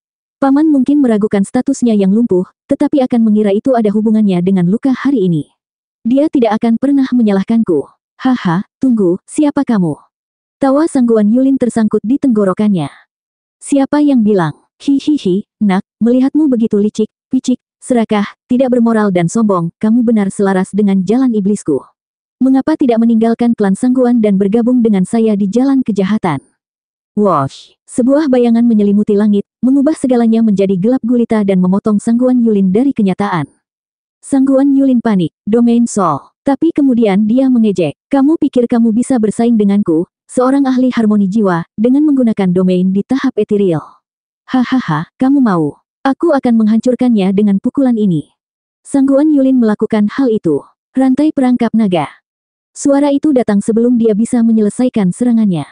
Paman mungkin meragukan statusnya yang lumpuh, tetapi akan mengira itu ada hubungannya dengan luka hari ini. Dia tidak akan pernah menyalahkanku. Haha, tunggu, siapa kamu? Tawa Sang Guan Yulin tersangkut di tenggorokannya. Siapa yang bilang? Hihihi, nak, melihatmu begitu licik, picik, serakah, tidak bermoral dan sombong, kamu benar selaras dengan jalan iblisku. Mengapa tidak meninggalkan klan Sang Guan dan bergabung dengan saya di jalan kejahatan? Wosh! Sebuah bayangan menyelimuti langit, mengubah segalanya menjadi gelap gulita dan memotong Sang Guan Yulin dari kenyataan. Sang Guan Yulin panik, Domain Soul. Tapi kemudian dia mengejek. Kamu pikir kamu bisa bersaing denganku, seorang ahli harmoni jiwa, dengan menggunakan domain di tahap ethereal? Hahaha, kamu mau? Aku akan menghancurkannya dengan pukulan ini. Sang Guan Yulin melakukan hal itu. Rantai perangkap naga. Suara itu datang sebelum dia bisa menyelesaikan serangannya.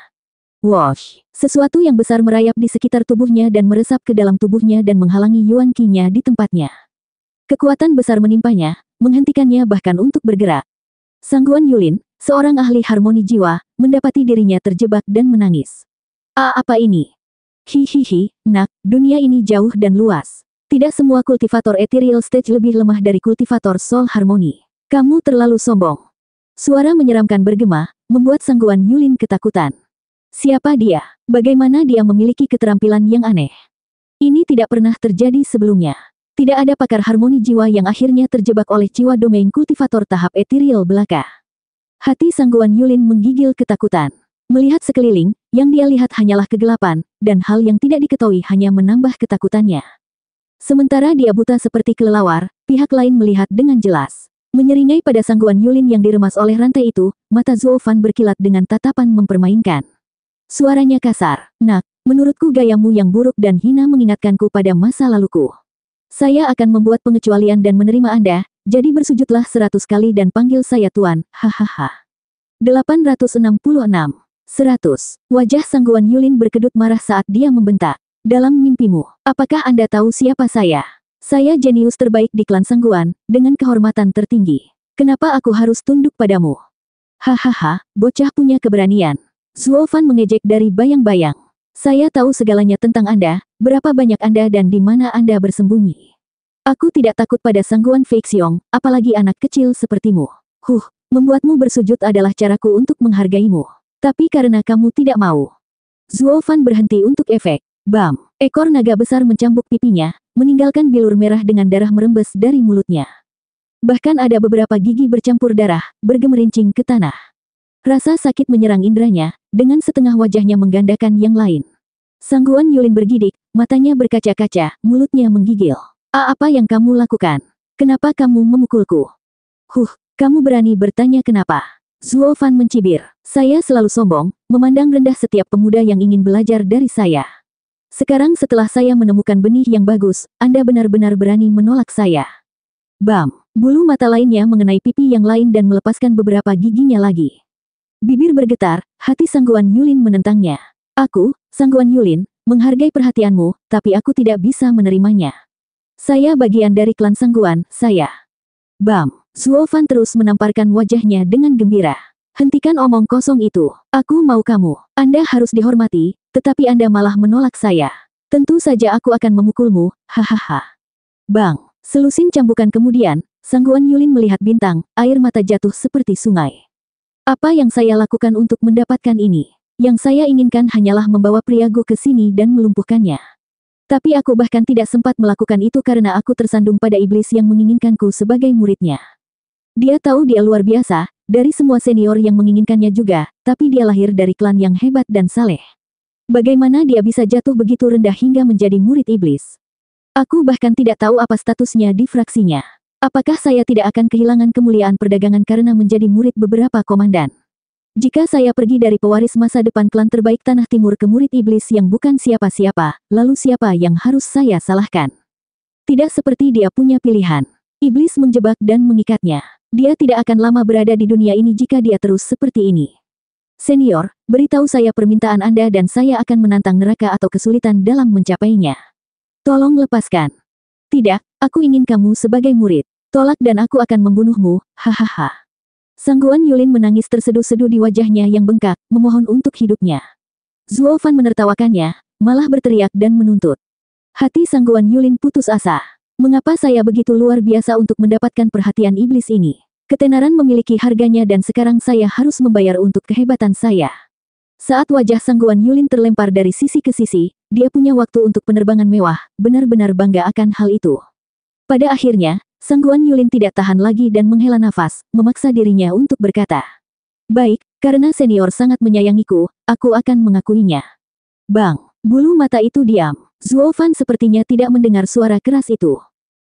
Wosh! Sesuatu yang besar merayap di sekitar tubuhnya dan meresap ke dalam tubuhnya dan menghalangi Yuan Qi-nya di tempatnya. Kekuatan besar menimpanya, menghentikannya bahkan untuk bergerak. Sang Guan Yulin, seorang ahli harmoni jiwa, mendapati dirinya terjebak dan menangis. Apa ini? Hihihi, nak, dunia ini jauh dan luas. Tidak semua kultivator ethereal stage lebih lemah dari kultivator soul harmoni. Kamu terlalu sombong. Suara menyeramkan bergema, membuat Sang Guan Yulin ketakutan. Siapa dia? Bagaimana dia memiliki keterampilan yang aneh? Ini tidak pernah terjadi sebelumnya. Tidak ada pakar harmoni jiwa yang akhirnya terjebak oleh jiwa domain kultivator tahap ethereal belaka. Hati Sang Guan Yulin menggigil ketakutan. Melihat sekeliling, yang dia lihat hanyalah kegelapan, dan hal yang tidak diketahui hanya menambah ketakutannya. Sementara dia buta seperti kelelawar, pihak lain melihat dengan jelas. Menyeringai pada Sang Guan Yulin yang diremas oleh rantai itu, mata Zuo Fan berkilat dengan tatapan mempermainkan. Suaranya kasar. Nak, menurutku gayamu yang buruk dan hina mengingatkanku pada masa laluku. Saya akan membuat pengecualian dan menerima Anda, jadi bersujudlah 100 kali dan panggil saya Tuan, hahaha. 866. 100. Wajah Sang Guan Yulin berkedut marah saat dia membentak. Dalam mimpimu, apakah Anda tahu siapa saya? Saya jenius terbaik di klan Sang Guan, dengan kehormatan tertinggi. Kenapa aku harus tunduk padamu? Hahaha, bocah punya keberanian. Zuo Fan mengejek dari bayang-bayang. Saya tahu segalanya tentang Anda, berapa banyak Anda dan di mana Anda bersembunyi. Aku tidak takut pada Sang Guan Feixiong, apalagi anak kecil sepertimu. Membuatmu bersujud adalah caraku untuk menghargaimu. Tapi karena kamu tidak mau. Zuo Fan berhenti untuk efek. Bam! Ekor naga besar mencambuk pipinya, meninggalkan bilur merah dengan darah merembes dari mulutnya. Bahkan ada beberapa gigi bercampur darah, bergemerincing ke tanah. Rasa sakit menyerang indranya, dengan setengah wajahnya menggandakan yang lain. Sangguan Yulin bergidik, matanya berkaca-kaca, mulutnya menggigil. Apa yang kamu lakukan? Kenapa kamu memukulku? Kamu berani bertanya kenapa? Zuo Fan mencibir. Saya selalu sombong, memandang rendah setiap pemuda yang ingin belajar dari saya. Sekarang setelah saya menemukan benih yang bagus, Anda benar-benar berani menolak saya. Bam! Bulu mata lainnya mengenai pipi yang lain dan melepaskan beberapa giginya lagi. Bibir bergetar, hati Sangguan Yulin menentangnya. Aku, Sangguan Yulin, menghargai perhatianmu, tapi aku tidak bisa menerimanya. Saya bagian dari klan Sangguan, saya. Bam! Zuo Fan terus menamparkan wajahnya dengan gembira. Hentikan omong kosong itu. Aku mau kamu. Anda harus dihormati, tetapi Anda malah menolak saya. Tentu saja aku akan memukulmu, hahaha. Bang! Selusin cambukan kemudian, Sangguan Yulin melihat bintang, air mata jatuh seperti sungai. Apa yang saya lakukan untuk mendapatkan ini? Yang saya inginkan hanyalah membawa pria Gu ke sini dan melumpuhkannya. Tapi aku bahkan tidak sempat melakukan itu karena aku tersandung pada iblis yang menginginkanku sebagai muridnya. Dia tahu dia luar biasa, dari semua senior yang menginginkannya juga, tapi dia lahir dari klan yang hebat dan saleh. Bagaimana dia bisa jatuh begitu rendah hingga menjadi murid iblis? Aku bahkan tidak tahu apa statusnya di fraksinya. Apakah saya tidak akan kehilangan kemuliaan perdagangan karena menjadi murid beberapa komandan? Jika saya pergi dari pewaris masa depan klan terbaik Tanah Timur ke murid iblis yang bukan siapa-siapa, lalu siapa yang harus saya salahkan? Tidak seperti dia punya pilihan. Iblis menjebak dan mengikatnya. Dia tidak akan lama berada di dunia ini jika dia terus seperti ini. Senior, beritahu saya permintaan Anda dan saya akan menantang neraka atau kesulitan dalam mencapainya. Tolong lepaskan. Tidak, aku ingin kamu sebagai murid. Tolak dan aku akan membunuhmu, hahaha. Sangguan Yulin menangis terseduh-seduh di wajahnya yang bengkak, memohon untuk hidupnya. Zuo Fan menertawakannya, malah berteriak dan menuntut. Hati Sangguan Yulin putus asa. Mengapa saya begitu luar biasa untuk mendapatkan perhatian iblis ini? Ketenaran memiliki harganya dan sekarang saya harus membayar untuk kehebatan saya. Saat wajah Sangguan Yulin terlempar dari sisi ke sisi, dia punya waktu untuk penerbangan mewah, benar-benar bangga akan hal itu. Pada akhirnya, Sangguan Yulin tidak tahan lagi dan menghela nafas, memaksa dirinya untuk berkata. Baik, karena senior sangat menyayangiku, aku akan mengakuinya. Bang! Bulu mata itu diam. Zuo Fan sepertinya tidak mendengar suara keras itu.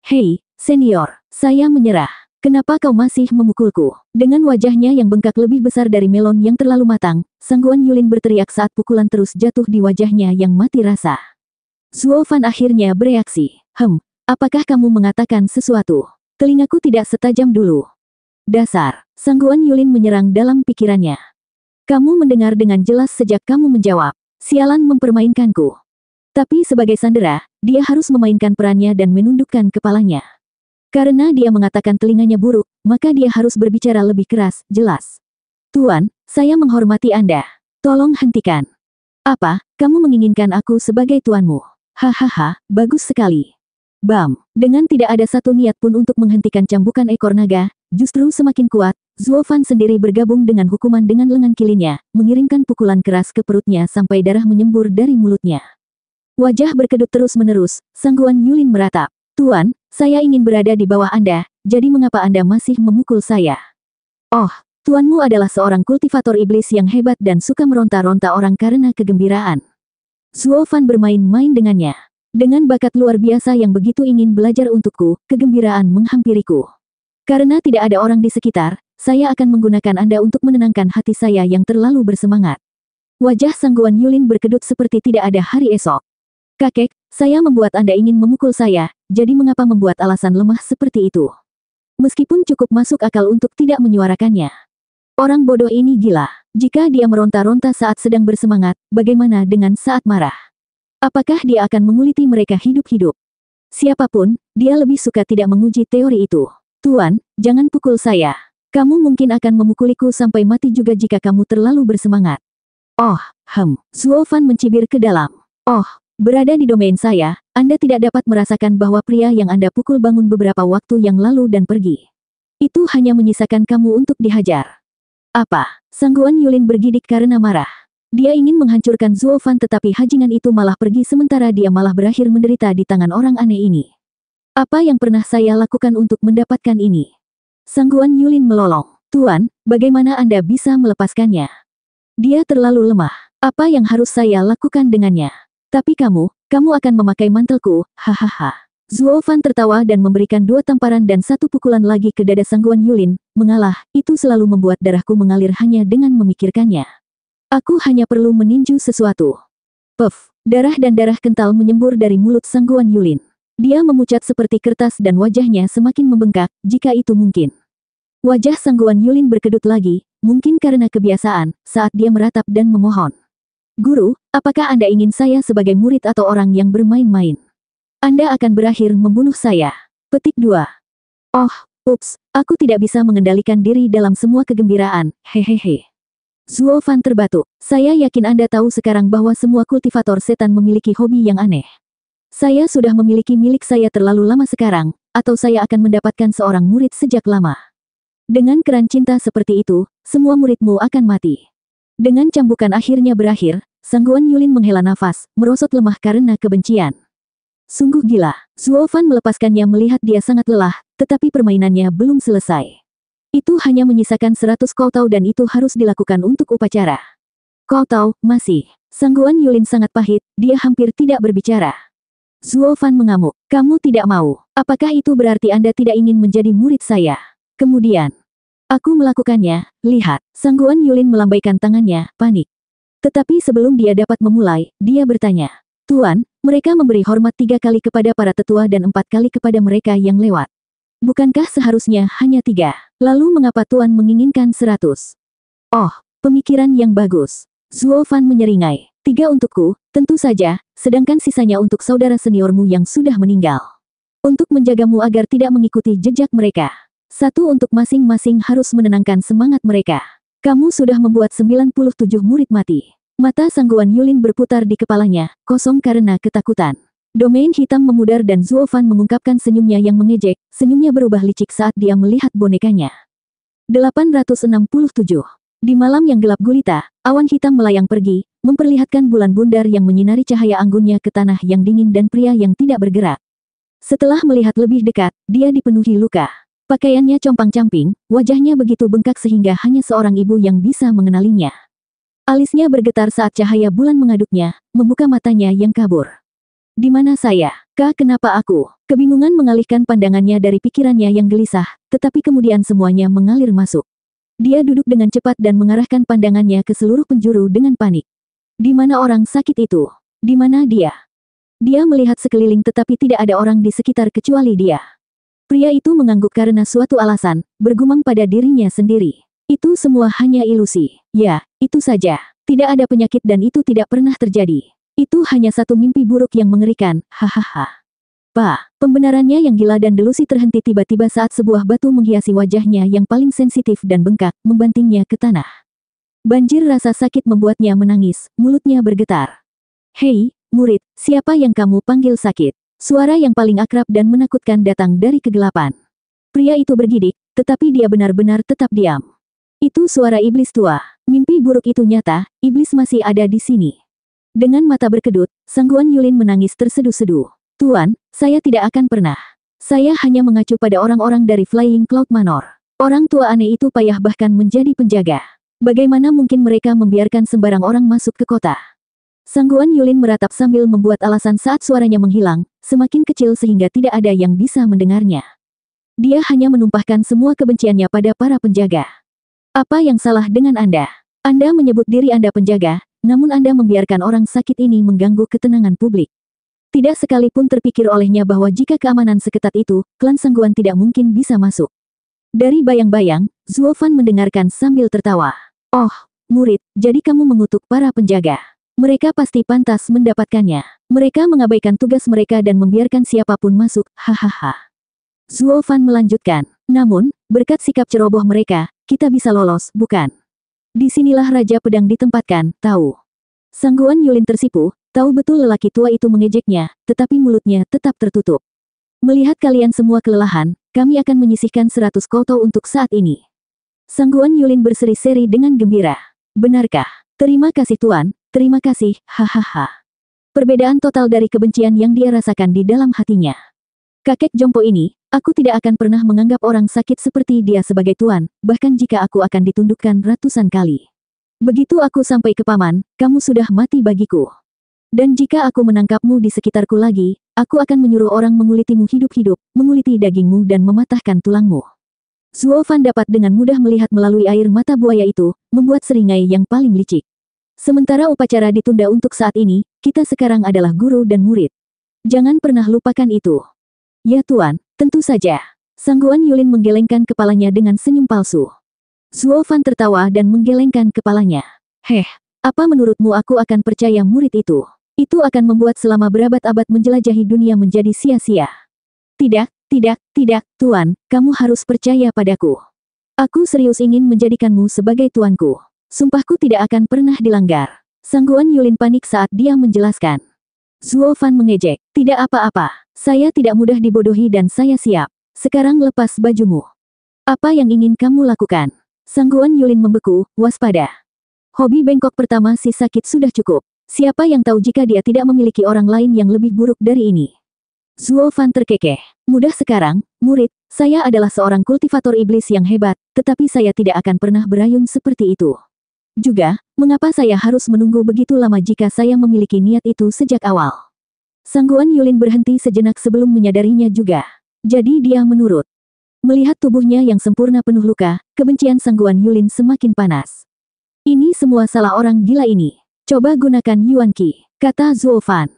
Hei, senior, saya menyerah. Kenapa kau masih memukulku? Dengan wajahnya yang bengkak lebih besar dari melon yang terlalu matang, Sangguan Yulin berteriak saat pukulan terus jatuh di wajahnya yang mati rasa. Zuo Fan akhirnya bereaksi. Apakah kamu mengatakan sesuatu? Telingaku tidak setajam dulu. Dasar, Sangguan Yulin menyerang dalam pikirannya. Kamu mendengar dengan jelas sejak kamu menjawab. Sialan mempermainkanku. Tapi sebagai sandera, dia harus memainkan perannya dan menundukkan kepalanya. Karena dia mengatakan telinganya buruk, maka dia harus berbicara lebih keras, jelas. Tuan, saya menghormati Anda. Tolong hentikan. Apa, kamu menginginkan aku sebagai tuanmu? Hahaha, bagus sekali. Bam, dengan tidak ada satu niat pun untuk menghentikan cambukan ekor naga, justru semakin kuat, Zuo Fan sendiri bergabung dengan hukuman dengan lengan kilinnya, mengirimkan pukulan keras ke perutnya sampai darah menyembur dari mulutnya. Wajah berkedut terus-menerus, Sangguan Yulin meratap. Tuan, saya ingin berada di bawah Anda, jadi mengapa Anda masih memukul saya? Oh, tuanmu adalah seorang kultivator iblis yang hebat dan suka meronta-ronta orang karena kegembiraan. Zuo Fan bermain-main dengannya. Dengan bakat luar biasa yang begitu ingin belajar untukku, kegembiraan menghampiriku. Karena tidak ada orang di sekitar, saya akan menggunakan Anda untuk menenangkan hati saya yang terlalu bersemangat. Wajah Sangguan Yulin berkedut seperti tidak ada hari esok. Kakek, saya membuat Anda ingin memukul saya, jadi mengapa membuat alasan lemah seperti itu? Meskipun cukup masuk akal untuk tidak menyuarakannya. Orang bodoh ini gila. Jika dia meronta-ronta saat sedang bersemangat, bagaimana dengan saat marah? Apakah dia akan menguliti mereka hidup-hidup? Siapapun, dia lebih suka tidak menguji teori itu. Tuan, jangan pukul saya. Kamu mungkin akan memukuliku sampai mati juga jika kamu terlalu bersemangat. Oh, Zuo Fan mencibir ke dalam. Oh, berada di domain saya, Anda tidak dapat merasakan bahwa pria yang Anda pukul bangun beberapa waktu yang lalu dan pergi. Itu hanya menyisakan kamu untuk dihajar. Apa? Sangguan Yulin bergidik karena marah. Dia ingin menghancurkan Zuo Fan tetapi hajingan itu malah pergi sementara dia malah berakhir menderita di tangan orang aneh ini. Apa yang pernah saya lakukan untuk mendapatkan ini? Sangguan Yulin melolong. Tuan, bagaimana Anda bisa melepaskannya? Dia terlalu lemah. Apa yang harus saya lakukan dengannya? Tapi kamu akan memakai mantelku, hahaha. Zuo Fan tertawa dan memberikan 2 tamparan dan 1 pukulan lagi ke dada Sangguan Yulin. Mengalah, itu selalu membuat darahku mengalir hanya dengan memikirkannya. Aku hanya perlu meninju sesuatu. Puff, darah dan darah kental menyembur dari mulut Sangguan Yulin. Dia memucat seperti kertas dan wajahnya semakin membengkak, jika itu mungkin. Wajah Sangguan Yulin berkedut lagi, mungkin karena kebiasaan, saat dia meratap dan memohon. Guru, apakah Anda ingin saya sebagai murid atau orang yang bermain-main? Anda akan berakhir membunuh saya. Petik 2. Oh, ups, aku tidak bisa mengendalikan diri dalam semua kegembiraan, hehehe. Zuo Fan terbatuk. Saya yakin Anda tahu sekarang bahwa semua kultivator setan memiliki hobi yang aneh. Saya sudah memiliki milik saya terlalu lama sekarang, atau saya akan mendapatkan seorang murid sejak lama. Dengan keran cinta seperti itu, semua muridmu akan mati. Dengan cambukan akhirnya berakhir, Sangguan Yulin menghela nafas, merosot lemah karena kebencian. Sungguh gila. Zuo Fan melepaskannya melihat dia sangat lelah, tetapi permainannya belum selesai. Itu hanya menyisakan 100 koutao dan itu harus dilakukan untuk upacara. Koutao, masih. Sangguan Yulin sangat pahit, dia hampir tidak berbicara. Zuo Fan mengamuk. Kamu tidak mau. Apakah itu berarti Anda tidak ingin menjadi murid saya? Kemudian, aku melakukannya, lihat. Sangguan Yulin melambaikan tangannya, panik. Tetapi sebelum dia dapat memulai, dia bertanya. Tuan, mereka memberi hormat 3 kali kepada para tetua dan 4 kali kepada mereka yang lewat. Bukankah seharusnya hanya 3? Lalu mengapa Tuan menginginkan 100? Oh, pemikiran yang bagus. Zuo Fan menyeringai. 3 untukku, tentu saja, sedangkan sisanya untuk saudara seniormu yang sudah meninggal. Untuk menjagamu agar tidak mengikuti jejak mereka. 1 untuk masing-masing harus menenangkan semangat mereka. Kamu sudah membuat 97 murid mati. Mata Sangguan Yulin berputar di kepalanya, kosong karena ketakutan. Domain hitam memudar dan Zuo Fan mengungkapkan senyumnya yang mengejek, senyumnya berubah licik saat dia melihat bonekanya. 867. Di malam yang gelap gulita, awan hitam melayang pergi, memperlihatkan bulan bundar yang menyinari cahaya anggunnya ke tanah yang dingin dan pria yang tidak bergerak. Setelah melihat lebih dekat, dia dipenuhi luka. Pakaiannya compang-camping, wajahnya begitu bengkak sehingga hanya seorang ibu yang bisa mengenalinya. Alisnya bergetar saat cahaya bulan mengaduknya, membuka matanya yang kabur. Di mana saya? Kenapa aku? Kebingungan mengalihkan pandangannya dari pikirannya yang gelisah, tetapi kemudian semuanya mengalir masuk. Dia duduk dengan cepat dan mengarahkan pandangannya ke seluruh penjuru dengan panik. Di mana orang sakit itu? Di mana dia? Dia melihat sekeliling tetapi tidak ada orang di sekitar kecuali dia. Pria itu mengangguk karena suatu alasan, bergumam pada dirinya sendiri. Itu semua hanya ilusi. Ya, itu saja. Tidak ada penyakit dan itu tidak pernah terjadi. Itu hanya satu mimpi buruk yang mengerikan, hahaha. Pembenarannya yang gila dan delusi terhenti tiba-tiba saat sebuah batu menghiasi wajahnya yang paling sensitif dan bengkak, membantingnya ke tanah. Banjir rasa sakit membuatnya menangis, mulutnya bergetar. Hei, murid, siapa yang kamu panggil sakit? Suara yang paling akrab dan menakutkan datang dari kegelapan. Pria itu bergidik, tetapi dia benar-benar tetap diam. Itu suara iblis tua. Mimpi buruk itu nyata, iblis masih ada di sini. Dengan mata berkedut, Sangguan Yulin menangis terseduh-seduh. Tuan, saya tidak akan pernah. Saya hanya mengacu pada orang-orang dari Flying Cloud Manor. Orang tua aneh itu payah bahkan menjadi penjaga. Bagaimana mungkin mereka membiarkan sembarang orang masuk ke kota? Sangguan Yulin meratap sambil membuat alasan saat suaranya menghilang, semakin kecil sehingga tidak ada yang bisa mendengarnya. Dia hanya menumpahkan semua kebenciannya pada para penjaga. Apa yang salah dengan Anda? Anda menyebut diri Anda penjaga, namun Anda membiarkan orang sakit ini mengganggu ketenangan publik. Tidak sekalipun terpikir olehnya bahwa jika keamanan seketat itu, klan Sangguan tidak mungkin bisa masuk. Dari bayang-bayang, Zuo Fan mendengarkan sambil tertawa. Oh, murid, jadi kamu mengutuk para penjaga. Mereka pasti pantas mendapatkannya. Mereka mengabaikan tugas mereka dan membiarkan siapapun masuk, hahaha. Zuo Fan melanjutkan. Namun, berkat sikap ceroboh mereka, kita bisa lolos, bukan? Disinilah Raja Pedang ditempatkan, tahu. Sangguan Yulin tersipu, tahu betul lelaki tua itu mengejeknya, tetapi mulutnya tetap tertutup. Melihat kalian semua kelelahan, kami akan menyisihkan 100 koutao untuk saat ini. Sangguan Yulin berseri-seri dengan gembira. Benarkah? Terima kasih Tuan, terima kasih, hahaha. Perbedaan total dari kebencian yang dia rasakan di dalam hatinya. Kakek jompo ini, aku tidak akan pernah menganggap orang sakit seperti dia sebagai tuan, bahkan jika aku akan ditundukkan ratusan kali. Begitu aku sampai ke paman, kamu sudah mati bagiku. Dan jika aku menangkapmu di sekitarku lagi, aku akan menyuruh orang mengulitimu hidup-hidup, menguliti dagingmu dan mematahkan tulangmu. Zuo Fan dapat dengan mudah melihat melalui air mata buaya itu, membuat seringai yang paling licik. Sementara upacara ditunda untuk saat ini, kita sekarang adalah guru dan murid. Jangan pernah lupakan itu. Ya Tuan, tentu saja. Sangguan Yulin menggelengkan kepalanya dengan senyum palsu. Zuo Fan tertawa dan menggelengkan kepalanya. Apa menurutmu aku akan percaya murid itu? Itu akan membuat selama berabad-abad menjelajahi dunia menjadi sia-sia. Tidak, Tuan, kamu harus percaya padaku. Aku serius ingin menjadikanmu sebagai tuanku. Sumpahku tidak akan pernah dilanggar. Sangguan Yulin panik saat dia menjelaskan. Zuo Fan mengejek, tidak apa-apa, saya tidak mudah dibodohi dan saya siap. Sekarang lepas bajumu. Apa yang ingin kamu lakukan? Sangguan Yulin membeku, waspada. Hobi bengkok pertama si sakit sudah cukup. Siapa yang tahu jika dia tidak memiliki orang lain yang lebih buruk dari ini? Zuo Fan terkekeh. Mudah sekarang, murid, saya adalah seorang kultivator iblis yang hebat, tetapi saya tidak akan pernah berayun seperti itu. Juga, mengapa saya harus menunggu begitu lama jika saya memiliki niat itu sejak awal? Sangguan Yulin berhenti sejenak sebelum menyadarinya juga. Jadi dia menurut. Melihat tubuhnya yang sempurna penuh luka, kebencian Sangguan Yulin semakin panas. Ini semua salah orang gila ini. Coba gunakan Yuan Qi, kata Zuo Fan.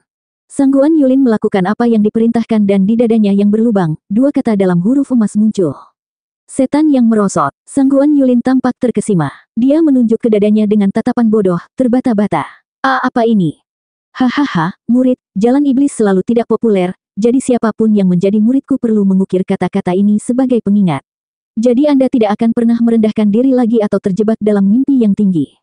Sangguan Yulin melakukan apa yang diperintahkan dan di dadanya yang berlubang, dua kata dalam huruf emas muncul. Setan yang merosot. Sangguan Yulin tampak terkesima. Dia menunjuk ke dadanya dengan tatapan bodoh, terbata-bata. Apa ini? Hahaha, murid, jalan iblis selalu tidak populer, jadi siapapun yang menjadi muridku perlu mengukir kata-kata ini sebagai pengingat. Jadi Anda tidak akan pernah merendahkan diri lagi atau terjebak dalam mimpi yang tinggi.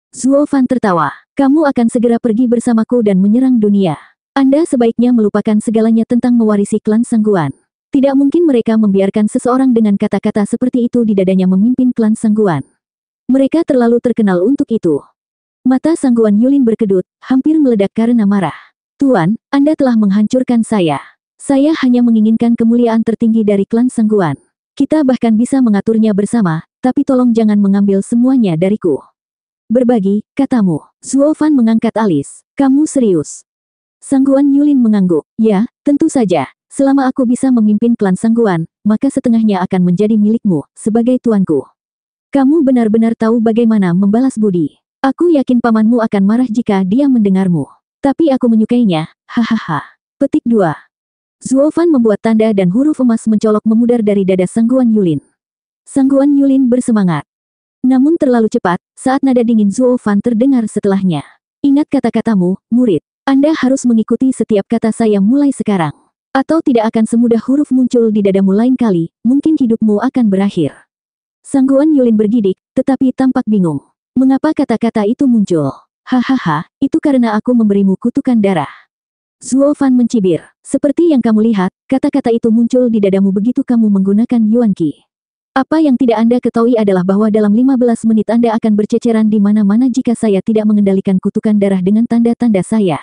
Zuo Fan tertawa. Kamu akan segera pergi bersamaku dan menyerang dunia. Anda sebaiknya melupakan segalanya tentang mewarisi klan Sangguan. Tidak mungkin mereka membiarkan seseorang dengan kata-kata seperti itu di dadanya memimpin klan Sangguan. Mereka terlalu terkenal untuk itu. Mata Sangguan Yulin berkedut, hampir meledak karena marah. Tuan, Anda telah menghancurkan saya. Saya hanya menginginkan kemuliaan tertinggi dari klan Sangguan. Kita bahkan bisa mengaturnya bersama, tapi tolong jangan mengambil semuanya dariku. Berbagi, katamu. Zuo Fan mengangkat alis. Kamu serius? Sangguan Yulin mengangguk. Ya, tentu saja. Selama aku bisa memimpin klan Sangguan, maka setengahnya akan menjadi milikmu, sebagai tuanku. Kamu benar-benar tahu bagaimana membalas budi. Aku yakin pamanmu akan marah jika dia mendengarmu. Tapi aku menyukainya, hahaha. Petik 2. Zuo Fan membuat tanda dan huruf emas mencolok memudar dari dada Sangguan Yulin. Sangguan Yulin bersemangat. Namun terlalu cepat, saat nada dingin Zuo Fan terdengar setelahnya. Ingat kata-katamu, murid. Anda harus mengikuti setiap kata saya mulai sekarang. Atau tidak akan semudah huruf muncul di dadamu lain kali, mungkin hidupmu akan berakhir. Sangguan Yulin bergidik, tetapi tampak bingung. Mengapa kata-kata itu muncul? Hahaha, itu karena aku memberimu kutukan darah. Zuo Fan mencibir. Seperti yang kamu lihat, kata-kata itu muncul di dadamu begitu kamu menggunakan Yuan Qi. Apa yang tidak Anda ketahui adalah bahwa dalam 15 menit Anda akan berceceran di mana-mana jika saya tidak mengendalikan kutukan darah dengan tanda-tanda saya.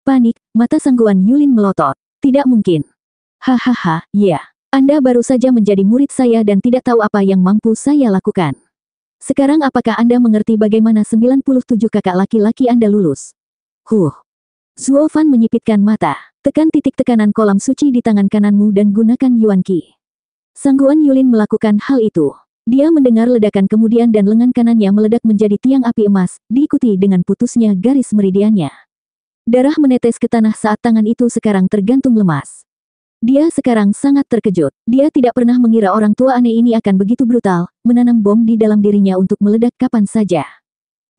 Panik, mata Sangguan Yulin melotot. Tidak mungkin. Hahaha, ya. Anda baru saja menjadi murid saya dan tidak tahu apa yang mampu saya lakukan. Sekarang apakah Anda mengerti bagaimana 97 kakak laki-laki Anda lulus? Zuo Fan menyipitkan mata. Tekan titik tekanan kolam suci di tangan kananmu dan gunakan Yuan Qi. Sangguan Yulin melakukan hal itu. Dia mendengar ledakan kemudian dan lengan kanannya meledak menjadi tiang api emas, diikuti dengan putusnya garis meridiannya. Darah menetes ke tanah saat tangan itu sekarang tergantung lemas. Dia sekarang sangat terkejut. Dia tidak pernah mengira orang tua aneh ini akan begitu brutal, menanam bom di dalam dirinya untuk meledak kapan saja.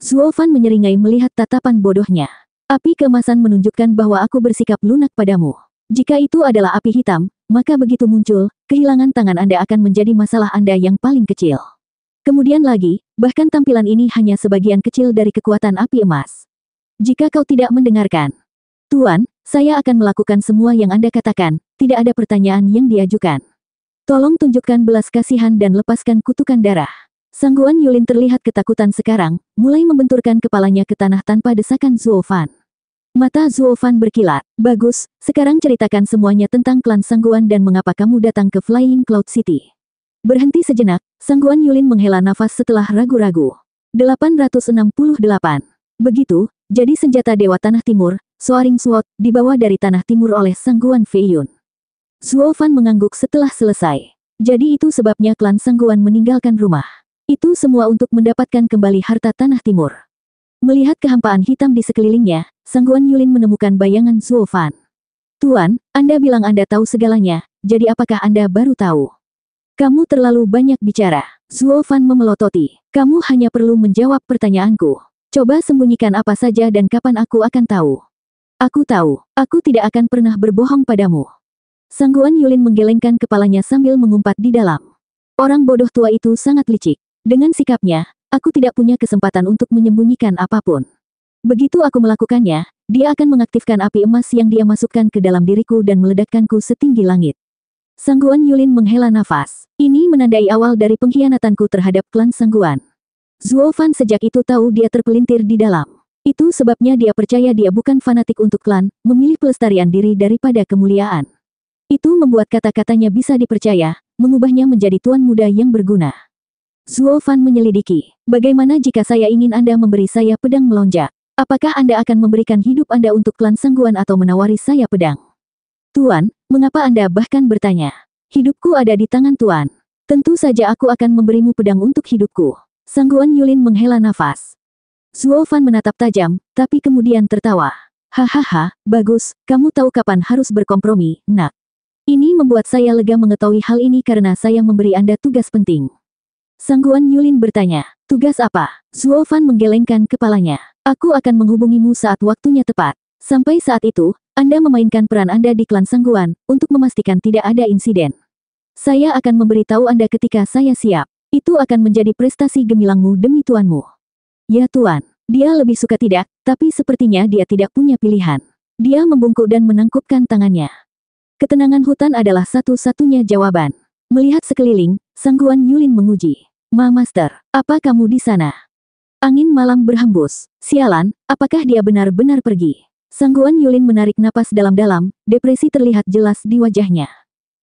Zuo Fan menyeringai melihat tatapan bodohnya. Api keemasan menunjukkan bahwa aku bersikap lunak padamu. Jika itu adalah api hitam, maka begitu muncul, kehilangan tangan Anda akan menjadi masalah Anda yang paling kecil. Kemudian lagi, bahkan tampilan ini hanya sebagian kecil dari kekuatan api emas. Jika kau tidak mendengarkan, Tuan, saya akan melakukan semua yang Anda katakan, tidak ada pertanyaan yang diajukan. Tolong tunjukkan belas kasihan dan lepaskan kutukan darah. Sangguan Yulin terlihat ketakutan sekarang, mulai membenturkan kepalanya ke tanah tanpa desakan Zuo Fan. Mata Zuo Fan berkilat. Bagus, sekarang ceritakan semuanya tentang klan Sangguan dan mengapa kamu datang ke Flying Cloud City. Berhenti sejenak, Sangguan Yulin menghela nafas setelah ragu-ragu. 868. Begitu, jadi senjata Dewa Tanah Timur, Soaring Sword, dibawa dari Tanah Timur oleh Sangguan Feiyun. Zuo Fan mengangguk setelah selesai. Jadi itu sebabnya klan Sangguan meninggalkan rumah. Itu semua untuk mendapatkan kembali harta Tanah Timur. Melihat kehampaan hitam di sekelilingnya, Sangguan Yulin menemukan bayangan Zuo Fan. Tuan, Anda bilang Anda tahu segalanya, jadi apakah Anda baru tahu? Kamu terlalu banyak bicara. Zuo Fan memelototi. Kamu hanya perlu menjawab pertanyaanku. Coba sembunyikan apa saja dan kapan aku akan tahu. Aku tahu, aku tidak akan pernah berbohong padamu. Sangguan Yulin menggelengkan kepalanya sambil mengumpat di dalam. Orang bodoh tua itu sangat licik. Dengan sikapnya, aku tidak punya kesempatan untuk menyembunyikan apapun. Begitu aku melakukannya, dia akan mengaktifkan api emas yang dia masukkan ke dalam diriku dan meledakkanku setinggi langit. Sangguan Yulin menghela nafas. Ini menandai awal dari pengkhianatanku terhadap klan Sangguan. Zuo Fan sejak itu tahu dia terpelintir di dalam. Itu sebabnya dia percaya dia bukan fanatik untuk klan, memilih pelestarian diri daripada kemuliaan. Itu membuat kata-katanya bisa dipercaya, mengubahnya menjadi tuan muda yang berguna. Zuo Fan menyelidiki. Bagaimana jika saya ingin Anda memberi saya pedang melonjak? Apakah Anda akan memberikan hidup Anda untuk klan Sangguan atau menawari saya pedang? Tuan, mengapa Anda bahkan bertanya? Hidupku ada di tangan Tuan. Tentu saja aku akan memberimu pedang untuk hidupku. Sangguan Yulin menghela nafas. Zuo Fan menatap tajam, tapi kemudian tertawa. Hahaha, bagus, kamu tahu kapan harus berkompromi, nak. Ini membuat saya lega mengetahui hal ini karena saya memberi Anda tugas penting. Sangguan Yulin bertanya, tugas apa? Zuo Fan menggelengkan kepalanya. Aku akan menghubungimu saat waktunya tepat. Sampai saat itu, Anda memainkan peran Anda di klan Sangguan, untuk memastikan tidak ada insiden. Saya akan memberitahu Anda ketika saya siap. Itu akan menjadi prestasi gemilangmu demi tuanmu. Ya Tuan, dia lebih suka tidak, tapi sepertinya dia tidak punya pilihan. Dia membungkuk dan menangkupkan tangannya. Ketenangan hutan adalah satu-satunya jawaban. Melihat sekeliling, Sangguan Yulin menguji. Ma Master, apa kamu di sana? Angin malam berhembus. Sialan, apakah dia benar-benar pergi? Sangguan Yulin menarik napas dalam-dalam, depresi terlihat jelas di wajahnya.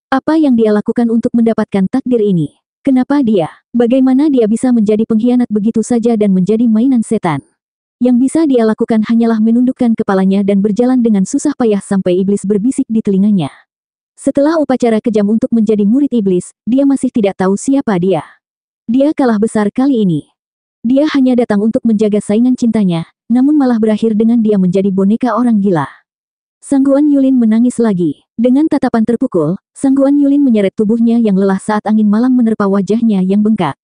Apa yang dia lakukan untuk mendapatkan takdir ini? Kenapa dia? Bagaimana dia bisa menjadi pengkhianat begitu saja dan menjadi mainan setan? Yang bisa dia lakukan hanyalah menundukkan kepalanya dan berjalan dengan susah payah sampai iblis berbisik di telinganya. Setelah upacara kejam untuk menjadi murid iblis, dia masih tidak tahu siapa dia. Dia kalah besar kali ini. Dia hanya datang untuk menjaga saingan cintanya, namun malah berakhir dengan dia menjadi boneka orang gila. Sangguan Yulin menangis lagi. Dengan tatapan terpukul, Sangguan Yulin menyeret tubuhnya yang lelah saat angin malam menerpa wajahnya yang bengkak.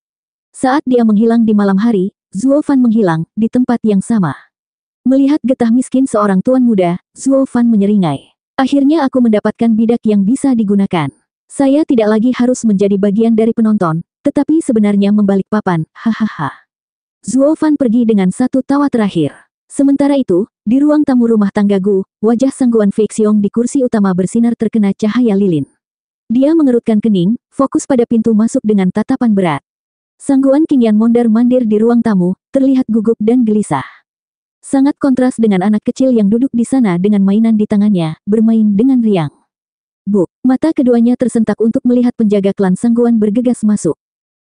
Saat dia menghilang di malam hari, Zuo Fan menghilang, di tempat yang sama. Melihat getah miskin seorang tuan muda, Zuo Fan menyeringai. Akhirnya aku mendapatkan bidak yang bisa digunakan. Saya tidak lagi harus menjadi bagian dari penonton, tetapi sebenarnya membalik papan, hahaha. Zuo Fan pergi dengan satu tawa terakhir. Sementara itu, di ruang tamu rumah tangga Gu, wajah Sangguan Feixiong di kursi utama bersinar terkena cahaya lilin. Dia mengerutkan kening, fokus pada pintu masuk dengan tatapan berat. Sangguan Qingyan mondar-mandir di ruang tamu, terlihat gugup dan gelisah. Sangat kontras dengan anak kecil yang duduk di sana dengan mainan di tangannya, bermain dengan riang. Buk, mata keduanya tersentak untuk melihat penjaga klan Sangguan bergegas masuk.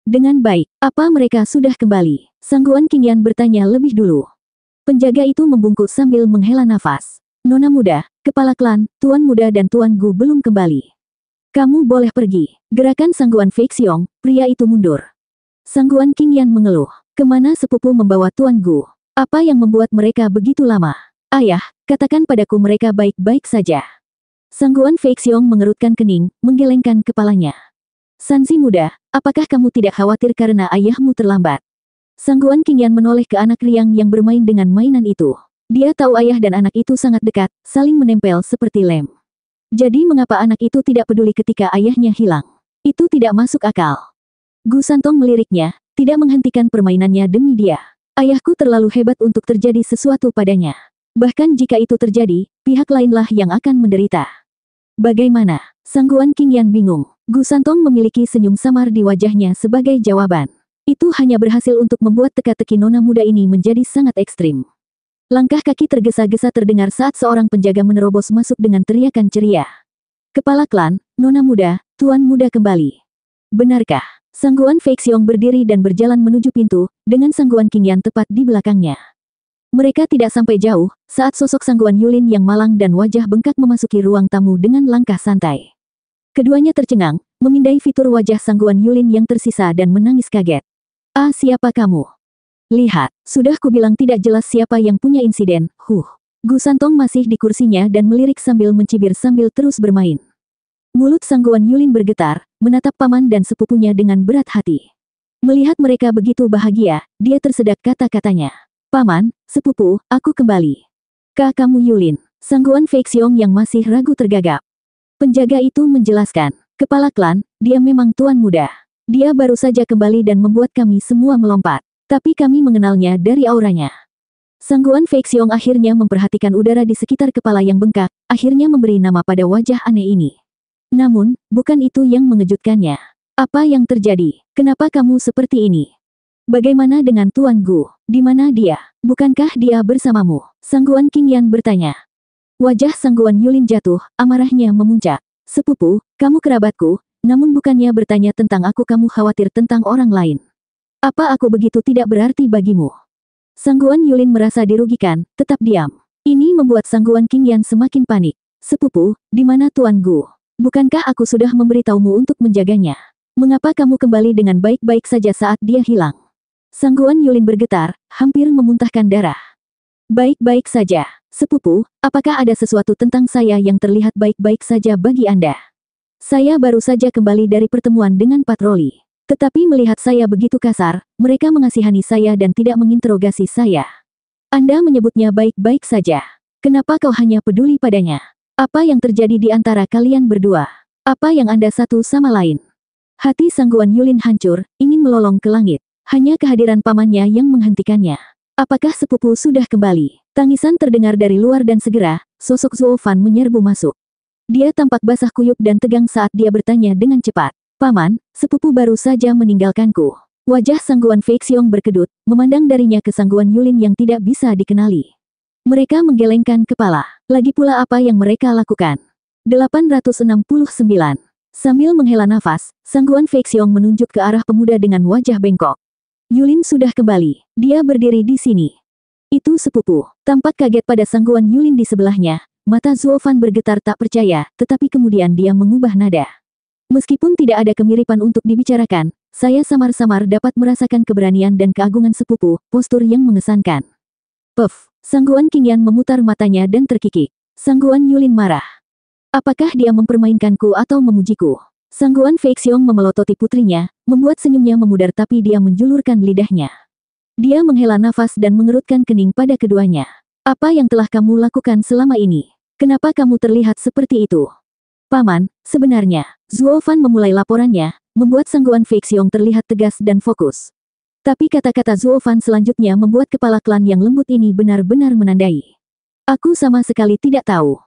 Dengan baik, apa mereka sudah kembali? Sangguan Qingyan bertanya lebih dulu. Penjaga itu membungkuk sambil menghela nafas. Nona muda, kepala klan, tuan muda dan tuan Gu belum kembali. Kamu boleh pergi. Gerakan Sangguan Feixiong, pria itu mundur. Sangguan Qingyan mengeluh. Kemana sepupu membawa tuan Gu? Apa yang membuat mereka begitu lama? Ayah, katakan padaku mereka baik-baik saja. Sangguan Feixiong mengerutkan kening, menggelengkan kepalanya. Sanzi muda, apakah kamu tidak khawatir karena ayahmu terlambat? Sangguan Qingyan menoleh ke anak riang yang bermain dengan mainan itu. Dia tahu ayah dan anak itu sangat dekat, saling menempel seperti lem. Jadi mengapa anak itu tidak peduli ketika ayahnya hilang? Itu tidak masuk akal. Gu Santong meliriknya, tidak menghentikan permainannya demi dia. Ayahku terlalu hebat untuk terjadi sesuatu padanya. Bahkan jika itu terjadi, pihak lainlah yang akan menderita. Bagaimana? Sangguan Qingyan bingung. Gu Santong memiliki senyum samar di wajahnya sebagai jawaban. Itu hanya berhasil untuk membuat teka-teki nona muda ini menjadi sangat ekstrim. Langkah kaki tergesa-gesa terdengar saat seorang penjaga menerobos masuk dengan teriakan ceria. Kepala klan, nona muda, tuan muda kembali. Benarkah? Sangguan Fei Xiong berdiri dan berjalan menuju pintu, dengan Sangguan Qingyan tepat di belakangnya. Mereka tidak sampai jauh, saat sosok Sangguan Yulin yang malang dan wajah bengkak memasuki ruang tamu dengan langkah santai. Keduanya tercengang, memindai fitur wajah Sangguan Yulin yang tersisa dan menangis kaget. Ah, siapa kamu? Lihat, sudah kubilang tidak jelas siapa yang punya insiden, Gu Santong masih di kursinya dan melirik sambil mencibir sambil terus bermain. Mulut Sangguan Yulin bergetar, menatap paman dan sepupunya dengan berat hati. Melihat mereka begitu bahagia, dia tersedak kata-katanya. Paman, sepupu, aku kembali. Kamu Yulin. Sangguan Fei Xiong yang masih ragu tergagap. Penjaga itu menjelaskan, kepala klan, dia memang tuan muda. Dia baru saja kembali dan membuat kami semua melompat. Tapi kami mengenalnya dari auranya. Sangguan Fei Xiong akhirnya memperhatikan udara di sekitar kepala yang bengkak, akhirnya memberi nama pada wajah aneh ini. Namun, bukan itu yang mengejutkannya. Apa yang terjadi? Kenapa kamu seperti ini? Bagaimana dengan Tuan Gu? Di mana dia? Bukankah dia bersamamu? Sangguan Qingyan bertanya. Wajah Sangguan Yulin jatuh, amarahnya memuncak. Sepupu, kamu kerabatku, namun bukannya bertanya tentang aku kamu khawatir tentang orang lain. Apa aku begitu tidak berarti bagimu? Sangguan Yulin merasa dirugikan, tetap diam. Ini membuat Sangguan Qingyan semakin panik. Sepupu, di mana Tuan Gu? Bukankah aku sudah memberitahumu untuk menjaganya? Mengapa kamu kembali dengan baik-baik saja saat dia hilang? Sangguan Yulin bergetar, hampir memuntahkan darah. Baik-baik saja. Sepupu, apakah ada sesuatu tentang saya yang terlihat baik-baik saja bagi Anda? Saya baru saja kembali dari pertemuan dengan patroli. Tetapi melihat saya begitu kasar, mereka mengasihani saya dan tidak menginterogasi saya. Anda menyebutnya baik-baik saja. Kenapa kau hanya peduli padanya? Apa yang terjadi di antara kalian berdua? Apa yang Anda satu sama lain? Hati Sangguan Yulin hancur, ingin melolong ke langit. Hanya kehadiran pamannya yang menghentikannya. Apakah sepupu sudah kembali? Tangisan terdengar dari luar dan segera, sosok Zuo Fan menyerbu masuk. Dia tampak basah kuyup dan tegang saat dia bertanya dengan cepat. Paman, sepupu baru saja meninggalkanku. Wajah Sangguan Fei Xiong berkedut, memandang darinya ke Sangguan Yulin yang tidak bisa dikenali. Mereka menggelengkan kepala. Lagi pula apa yang mereka lakukan? 869. Sambil menghela nafas, Sangguan Fei Xiong menunjuk ke arah pemuda dengan wajah bengkok. Yulin sudah kembali. Dia berdiri di sini. Itu sepupu. Tampak kaget pada Sangguan Yulin di sebelahnya. Mata Zuo Fan bergetar tak percaya, tetapi kemudian dia mengubah nada. Meskipun tidak ada kemiripan untuk dibicarakan, saya samar-samar dapat merasakan keberanian dan keagungan sepupu, postur yang mengesankan. Puff. Sangguan Qingyan memutar matanya dan terkikik. Sangguan Yulin marah. Apakah dia mempermainkanku atau memujiku? Sangguan Fei Xiong memelototi putrinya, membuat senyumnya memudar tapi dia menjulurkan lidahnya. Dia menghela nafas dan mengerutkan kening pada keduanya. Apa yang telah kamu lakukan selama ini? Kenapa kamu terlihat seperti itu? Paman, sebenarnya, Zuo Fan memulai laporannya, membuat Sangguan Fei Xiong terlihat tegas dan fokus. Tapi kata-kata Zuo Fan selanjutnya membuat kepala klan yang lembut ini benar-benar menandai. Aku sama sekali tidak tahu.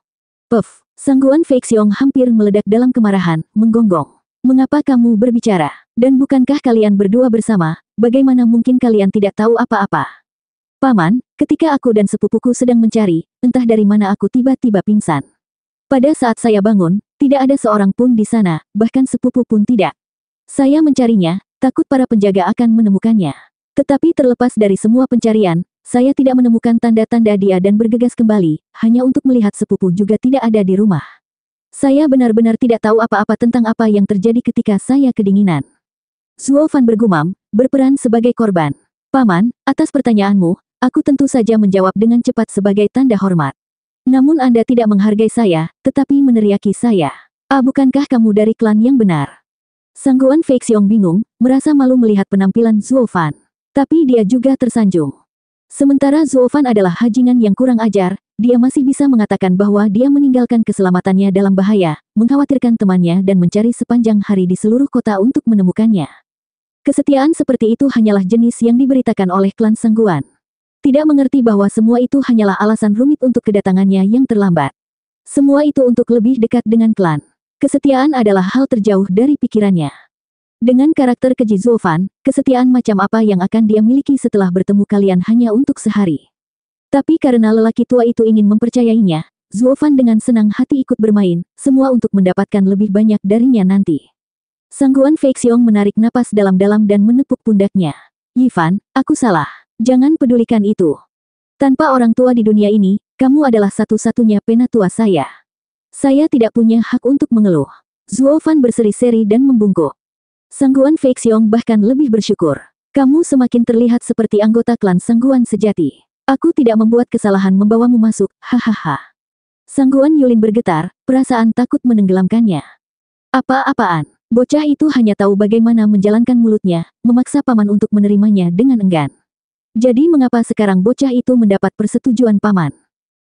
Puff. Sangguan Fei Xiong hampir meledak dalam kemarahan, menggonggong. Mengapa kamu berbicara? Dan bukankah kalian berdua bersama? Bagaimana mungkin kalian tidak tahu apa-apa? Paman, ketika aku dan sepupuku sedang mencari, entah dari mana aku tiba-tiba pingsan. Pada saat saya bangun, tidak ada seorang pun di sana, bahkan sepupu pun tidak. Saya mencarinya, takut para penjaga akan menemukannya. Tetapi terlepas dari semua pencarian, saya tidak menemukan tanda-tanda dia dan bergegas kembali, hanya untuk melihat sepupu juga tidak ada di rumah. Saya benar-benar tidak tahu apa-apa tentang apa yang terjadi ketika saya kedinginan. Zuo Fan bergumam, berperan sebagai korban. Paman, atas pertanyaanmu, aku tentu saja menjawab dengan cepat sebagai tanda hormat. Namun Anda tidak menghargai saya, tetapi meneriaki saya. Ah, bukankah kamu dari klan yang benar? Sangguan Fei Xiong bingung, merasa malu melihat penampilan Zuo Fan. Tapi dia juga tersanjung. Sementara Zuo Fan adalah hajingan yang kurang ajar, dia masih bisa mengatakan bahwa dia meninggalkan keselamatannya dalam bahaya, mengkhawatirkan temannya dan mencari sepanjang hari di seluruh kota untuk menemukannya. Kesetiaan seperti itu hanyalah jenis yang diberitakan oleh klan Sangguan. Tidak mengerti bahwa semua itu hanyalah alasan rumit untuk kedatangannya yang terlambat. Semua itu untuk lebih dekat dengan klan. Kesetiaan adalah hal terjauh dari pikirannya. Dengan karakter keji Zuofan, kesetiaan macam apa yang akan dia miliki setelah bertemu kalian hanya untuk sehari? Tapi karena lelaki tua itu ingin mempercayainya, Zuofan dengan senang hati ikut bermain, semua untuk mendapatkan lebih banyak darinya nanti. Sangguan Fei Xiong menarik napas dalam-dalam dan menepuk pundaknya. Yifan, aku salah. Jangan pedulikan itu. Tanpa orang tua di dunia ini, kamu adalah satu-satunya penatua saya. Saya tidak punya hak untuk mengeluh. Zuofan berseri-seri dan membungkuk. Sangguan Fei Xiong bahkan lebih bersyukur. Kamu semakin terlihat seperti anggota klan Sangguan sejati. Aku tidak membuat kesalahan membawamu masuk, hahaha. Sangguan Yulin bergetar, perasaan takut menenggelamkannya. Apa-apaan? Bocah itu hanya tahu bagaimana menjalankan mulutnya, memaksa paman untuk menerimanya dengan enggan. Jadi mengapa sekarang bocah itu mendapat persetujuan paman?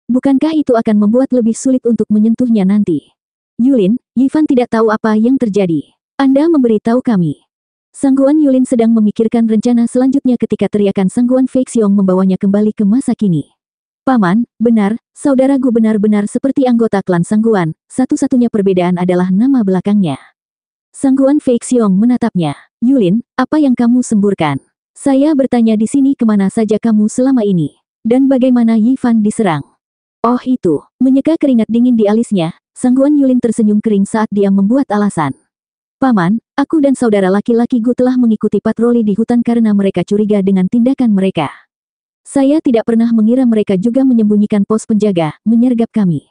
Bukankah itu akan membuat lebih sulit untuk menyentuhnya nanti? Yulin, Yifan tidak tahu apa yang terjadi. Anda memberitahu kami. Sangguan Yulin sedang memikirkan rencana selanjutnya ketika teriakan Sangguan Fei Xiong membawanya kembali ke masa kini. Paman, benar, saudaraku benar-benar seperti anggota klan Sangguan, satu-satunya perbedaan adalah nama belakangnya. Sangguan Fei Xiong menatapnya. Yulin, apa yang kamu semburkan? Saya bertanya di sini kemana saja kamu selama ini. Dan bagaimana Yifan diserang? Oh itu, menyeka keringat dingin di alisnya, Sangguan Yulin tersenyum kering saat dia membuat alasan. Paman, aku dan saudara laki-laki Gu telah mengikuti patroli di hutan karena mereka curiga dengan tindakan mereka. Saya tidak pernah mengira mereka juga menyembunyikan pos penjaga, menyergap kami.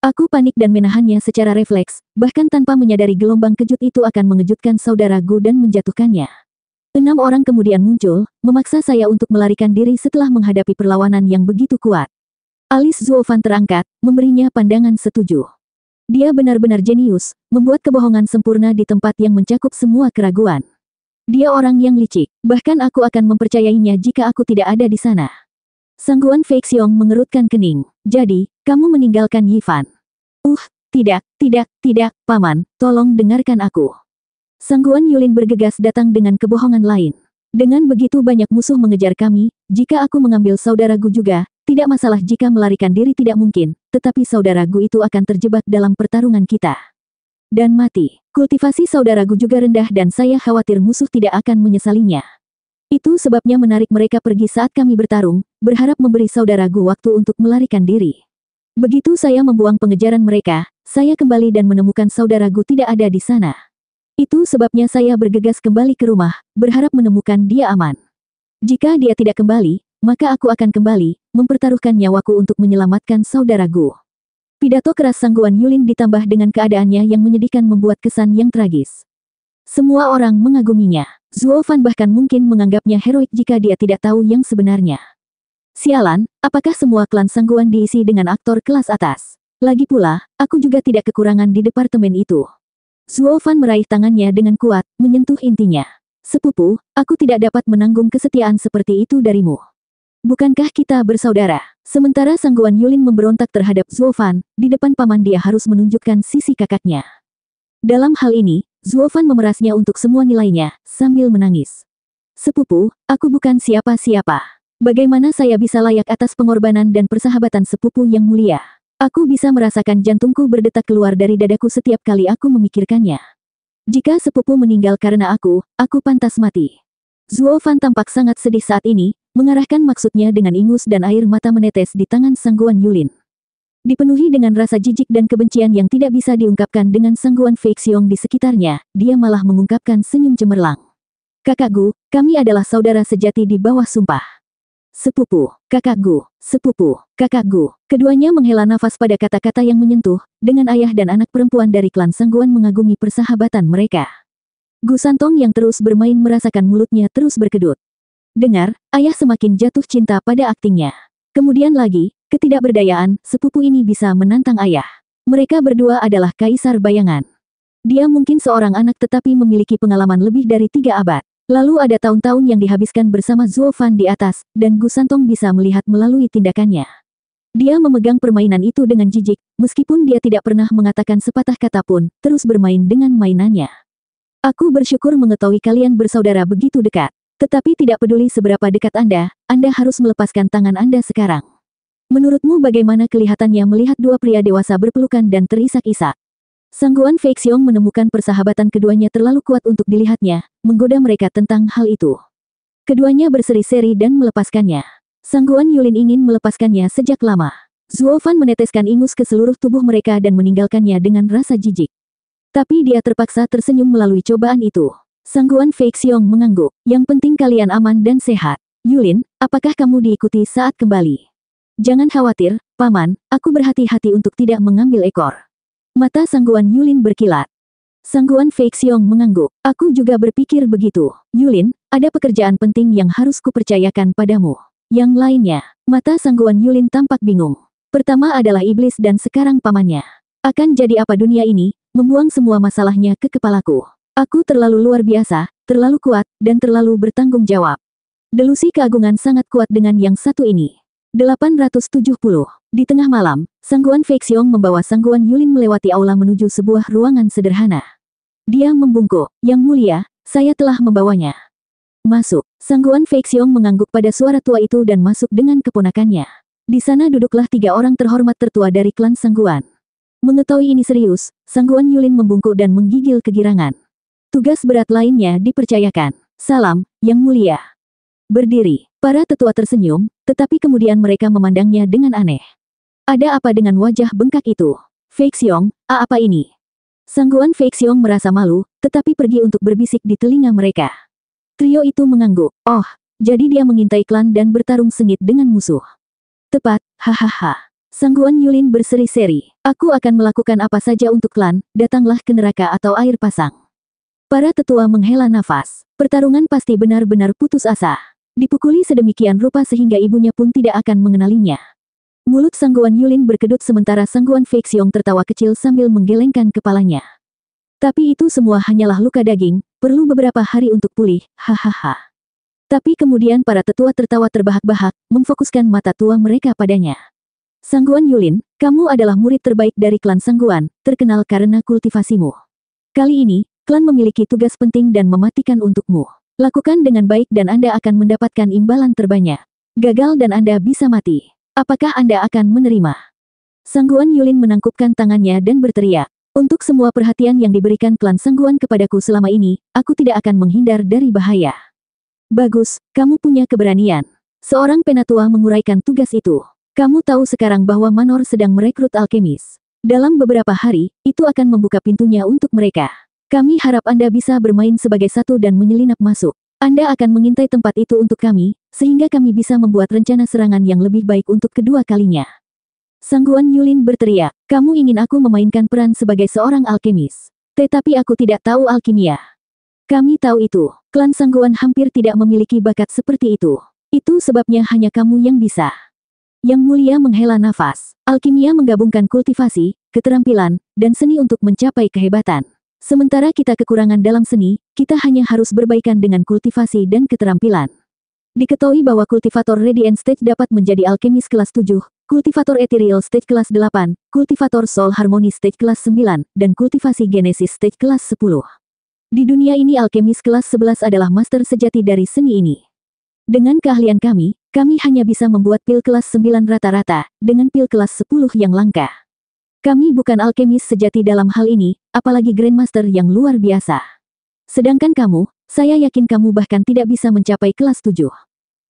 Aku panik dan menahannya secara refleks, bahkan tanpa menyadari gelombang kejut itu akan mengejutkan saudara Gu dan menjatuhkannya. 6 orang kemudian muncul, memaksa saya untuk melarikan diri setelah menghadapi perlawanan yang begitu kuat. Alis Zuofan terangkat, memberinya pandangan setuju. Dia benar-benar jenius, membuat kebohongan sempurna di tempat yang mencakup semua keraguan. Dia orang yang licik, bahkan aku akan mempercayainya jika aku tidak ada di sana. Sangguan Fei Xiong mengerutkan kening. Jadi, kamu meninggalkan Yifan? Tidak, Paman, tolong dengarkan aku. Sangguan Yulin bergegas datang dengan kebohongan lain. Dengan begitu banyak musuh mengejar kami, jika aku mengambil saudara Gu juga, tidak masalah jika melarikan diri tidak mungkin, tetapi saudara Gu itu akan terjebak dalam pertarungan kita. Dan mati. Kultivasi saudara Gu juga rendah dan saya khawatir musuh tidak akan menyesalinya. Itu sebabnya menarik mereka pergi saat kami bertarung, berharap memberi saudara Gu waktu untuk melarikan diri. Begitu saya membuang pengejaran mereka, saya kembali dan menemukan saudara Gu tidak ada di sana. Itu sebabnya saya bergegas kembali ke rumah, berharap menemukan dia aman. Jika dia tidak kembali, maka aku akan kembali, mempertaruhkan nyawaku untuk menyelamatkan saudara Gu. Pidato keras Sangguan Yulin ditambah dengan keadaannya yang menyedihkan membuat kesan yang tragis. Semua orang mengaguminya. Zuofan bahkan mungkin menganggapnya heroik jika dia tidak tahu yang sebenarnya. Sialan, apakah semua klan Sangguan diisi dengan aktor kelas atas? Lagi pula, aku juga tidak kekurangan di departemen itu. Zuofan meraih tangannya dengan kuat, menyentuh intinya. Sepupu, aku tidak dapat menanggung kesetiaan seperti itu darimu. Bukankah kita bersaudara? Sementara Sangguan Yulin memberontak terhadap Zuofan, di depan paman dia harus menunjukkan sisi kakaknya. Dalam hal ini, Zuofan memerasnya untuk semua nilainya, sambil menangis. Sepupu, aku bukan siapa-siapa. Bagaimana saya bisa layak atas pengorbanan dan persahabatan sepupu yang mulia? Aku bisa merasakan jantungku berdetak keluar dari dadaku setiap kali aku memikirkannya. Jika sepupu meninggal karena aku pantas mati. Zuofan tampak sangat sedih saat ini, mengarahkan maksudnya dengan ingus dan air mata menetes di tangan Sangguan Yulin. Dipenuhi dengan rasa jijik dan kebencian yang tidak bisa diungkapkan dengan Sangguan Fei Xiong di sekitarnya, dia malah mengungkapkan senyum cemerlang. Kakak Gu, kami adalah saudara sejati di bawah sumpah. Sepupu, kakak Gu, sepupu, kakak Gu. Keduanya menghela nafas pada kata-kata yang menyentuh, dengan ayah dan anak perempuan dari klan Sangguan mengagumi persahabatan mereka. Gu Santong yang terus bermain merasakan mulutnya terus berkedut. Dengar, ayah semakin jatuh cinta pada aktingnya. Kemudian lagi, ketidakberdayaan, sepupu ini bisa menantang ayah. Mereka berdua adalah kaisar bayangan. Dia mungkin seorang anak tetapi memiliki pengalaman lebih dari 3 abad. Lalu ada tahun-tahun yang dihabiskan bersama Zuofan di atas, dan Gu Santong bisa melihat melalui tindakannya. Dia memegang permainan itu dengan jijik, meskipun dia tidak pernah mengatakan sepatah kata pun, terus bermain dengan mainannya. Aku bersyukur mengetahui kalian bersaudara begitu dekat. Tetapi tidak peduli seberapa dekat Anda harus melepaskan tangan Anda sekarang. Menurutmu bagaimana kelihatannya melihat 2 pria dewasa berpelukan dan terisak-isak? Sangguan Fei Xiong menemukan persahabatan keduanya terlalu kuat untuk dilihatnya, menggoda mereka tentang hal itu. Keduanya berseri-seri dan melepaskannya. Sangguan Yulin ingin melepaskannya sejak lama. Zuo Fan meneteskan ingus ke seluruh tubuh mereka dan meninggalkannya dengan rasa jijik. Tapi dia terpaksa tersenyum melalui cobaan itu. Sangguan Fei Xiong mengangguk, yang penting kalian aman dan sehat. Yulin, apakah kamu diikuti saat kembali? Jangan khawatir, Paman, aku berhati-hati untuk tidak mengambil ekor. Mata Sangguan Yulin berkilat. Sangguan Fei Xiong mengangguk, aku juga berpikir begitu. Yulin, ada pekerjaan penting yang harus kupercayakan padamu. Yang lainnya, mata Sangguan Yulin tampak bingung. Pertama adalah iblis dan sekarang pamannya. Akan jadi apa dunia ini, membuang semua masalahnya ke kepalaku. Aku terlalu luar biasa, terlalu kuat, dan terlalu bertanggung jawab. Delusi keagungan sangat kuat dengan yang satu ini. 870. Di tengah malam, Sangguan Fei Xiong membawa Sangguan Yulin melewati aula menuju sebuah ruangan sederhana. Dia membungkuk, Yang Mulia, saya telah membawanya. Masuk. Sangguan Fei Xiong mengangguk pada suara tua itu dan masuk dengan keponakannya. Di sana duduklah 3 orang terhormat tertua dari klan Sangguan. Mengetahui ini serius, Sangguan Yulin membungkuk dan menggigil kegirangan. Tugas berat lainnya dipercayakan. Salam, Yang Mulia. Berdiri, para tetua tersenyum, tetapi kemudian mereka memandangnya dengan aneh. Ada apa dengan wajah bengkak itu? Fei Xiong, apa ini? Sangguan Fei Xiong merasa malu, tetapi pergi untuk berbisik di telinga mereka. Trio itu mengangguk. Oh, jadi dia mengintai klan dan bertarung sengit dengan musuh. Tepat, hahaha. Sangguan Yulin berseri-seri. Aku akan melakukan apa saja untuk klan, datanglah ke neraka atau air pasang. Para tetua menghela nafas. Pertarungan pasti benar-benar putus asa. Dipukuli sedemikian rupa sehingga ibunya pun tidak akan mengenalinya. Mulut Sangguan Yulin berkedut sementara Sangguan Fei Xiong tertawa kecil sambil menggelengkan kepalanya. Tapi itu semua hanyalah luka daging, perlu beberapa hari untuk pulih, hahaha. Tapi kemudian para tetua tertawa terbahak-bahak, memfokuskan mata tua mereka padanya. Sangguan Yulin, kamu adalah murid terbaik dari klan Sangguan, terkenal karena kultivasimu. Kali ini, klan memiliki tugas penting dan mematikan untukmu. Lakukan dengan baik dan Anda akan mendapatkan imbalan terbanyak. Gagal dan Anda bisa mati. Apakah Anda akan menerima? Sangguan Yulin menangkupkan tangannya dan berteriak. Untuk semua perhatian yang diberikan klan Sangguan kepadaku selama ini, aku tidak akan menghindar dari bahaya. Bagus, kamu punya keberanian. Seorang penatua menguraikan tugas itu. Kamu tahu sekarang bahwa Manor sedang merekrut alkemis. Dalam beberapa hari, itu akan membuka pintunya untuk mereka. Kami harap Anda bisa bermain sebagai satu dan menyelinap masuk. Anda akan mengintai tempat itu untuk kami, sehingga kami bisa membuat rencana serangan yang lebih baik untuk kedua kalinya. Sangguan Yulin berteriak, kamu ingin aku memainkan peran sebagai seorang alkemis. Tetapi aku tidak tahu alkimia. Kami tahu itu, klan Sangguan hampir tidak memiliki bakat seperti itu. Itu sebabnya hanya kamu yang bisa. Yang Mulia menghela nafas. Alkimia menggabungkan kultivasi, keterampilan, dan seni untuk mencapai kehebatan. Sementara kita kekurangan dalam seni, kita hanya harus berbaikan dengan kultivasi dan keterampilan. Diketahui bahwa kultivator Radiant Stage dapat menjadi alkemis kelas 7, kultivator Ethereal Stage kelas 8, kultivator Soul Harmony Stage kelas 9, dan kultivasi Genesis Stage kelas 10. Di dunia ini alkemis kelas 11 adalah master sejati dari seni ini. Dengan keahlian kami hanya bisa membuat pil kelas 9 rata-rata, dengan pil kelas 10 yang langka. Kami bukan alkemis sejati dalam hal ini, apalagi Grandmaster yang luar biasa. Sedangkan kamu, saya yakin kamu bahkan tidak bisa mencapai kelas 7.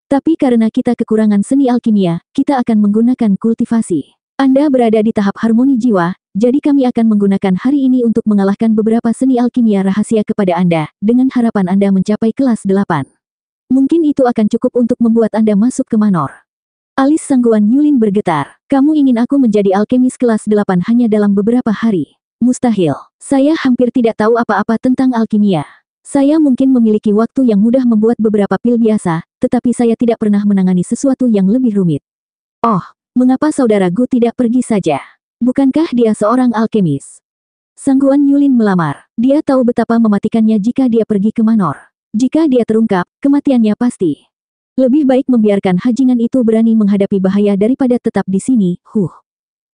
Tapi karena kita kekurangan seni alkimia, kita akan menggunakan kultivasi. Anda berada di tahap harmoni jiwa, jadi kami akan menggunakan hari ini untuk mengalahkan beberapa seni alkimia rahasia kepada Anda, dengan harapan Anda mencapai kelas 8. Mungkin itu akan cukup untuk membuat Anda masuk ke Manor. Alis Sangguan Yulin bergetar. Kamu ingin aku menjadi alkemis kelas 8 hanya dalam beberapa hari? Mustahil. Saya hampir tidak tahu apa-apa tentang alkimia. Saya mungkin memiliki waktu yang mudah membuat beberapa pil biasa, tetapi saya tidak pernah menangani sesuatu yang lebih rumit. Oh, mengapa saudara Gu tidak pergi saja? Bukankah dia seorang alkemis? Sangguan Yulin melamar. Dia tahu betapa mematikannya jika dia pergi ke Manor. Jika dia terungkap, kematiannya pasti. Lebih baik membiarkan hajingan itu berani menghadapi bahaya daripada tetap di sini,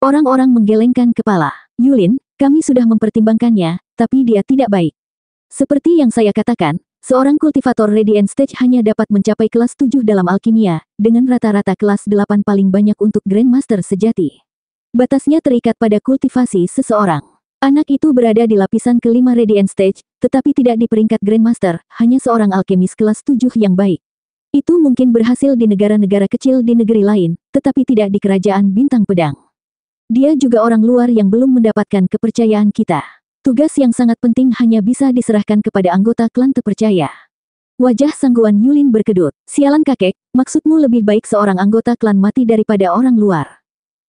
Orang-orang menggelengkan kepala. Yulin, kami sudah mempertimbangkannya, tapi dia tidak baik. Seperti yang saya katakan, seorang kultivator Radiant Stage hanya dapat mencapai kelas 7 dalam alkimia, dengan rata-rata kelas 8 paling banyak untuk Grandmaster sejati. Batasnya terikat pada kultivasi seseorang. Anak itu berada di lapisan kelima Radiant Stage, tetapi tidak di peringkat Grandmaster, hanya seorang alkemis kelas 7 yang baik. Itu mungkin berhasil di negara-negara kecil di negeri lain, tetapi tidak di kerajaan Bintang Pedang. Dia juga orang luar yang belum mendapatkan kepercayaan kita. Tugas yang sangat penting hanya bisa diserahkan kepada anggota klan terpercaya. Wajah Sangguan Yulin berkedut. Sialan kakek, maksudmu lebih baik seorang anggota klan mati daripada orang luar.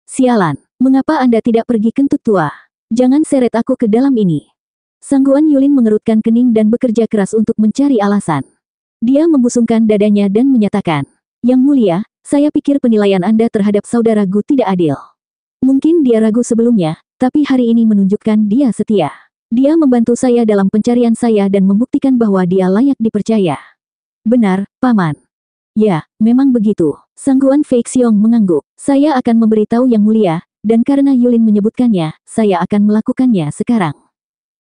Sialan, mengapa Anda tidak pergi kentut tua? Jangan seret aku ke dalam ini. Sangguan Yulin mengerutkan kening dan bekerja keras untuk mencari alasan. Dia membusungkan dadanya dan menyatakan, Yang Mulia, saya pikir penilaian Anda terhadap saudara Gu tidak adil. Mungkin dia ragu sebelumnya, tapi hari ini menunjukkan dia setia. Dia membantu saya dalam pencarian saya dan membuktikan bahwa dia layak dipercaya. Benar, Paman. Ya, memang begitu. Sangguan Fei Xiong mengangguk. Saya akan memberitahu Yang Mulia, dan karena Yulin menyebutkannya, saya akan melakukannya sekarang.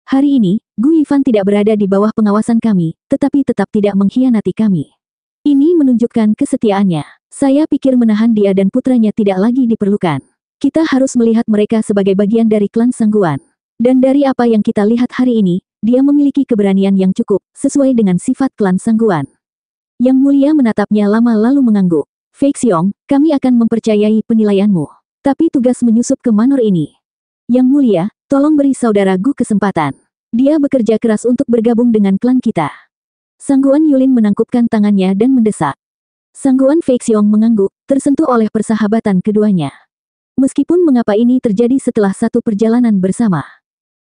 Hari ini, Gu Yifan tidak berada di bawah pengawasan kami, tetapi tetap tidak mengkhianati kami. Ini menunjukkan kesetiaannya. Saya pikir menahan dia dan putranya tidak lagi diperlukan. Kita harus melihat mereka sebagai bagian dari klan Sangguan. Dan dari apa yang kita lihat hari ini, dia memiliki keberanian yang cukup, sesuai dengan sifat klan Sangguan. Yang Mulia menatapnya lama lalu mengangguk. Fei Xiong, kami akan mempercayai penilaianmu. Tapi tugas menyusup ke manor ini. Yang Mulia, tolong beri saudara Gu kesempatan. Dia bekerja keras untuk bergabung dengan klan kita. Sangguan Yulin menangkupkan tangannya dan mendesak. Sangguan Fei Xiong mengangguk, tersentuh oleh persahabatan keduanya. Meskipun mengapa ini terjadi setelah satu perjalanan bersama.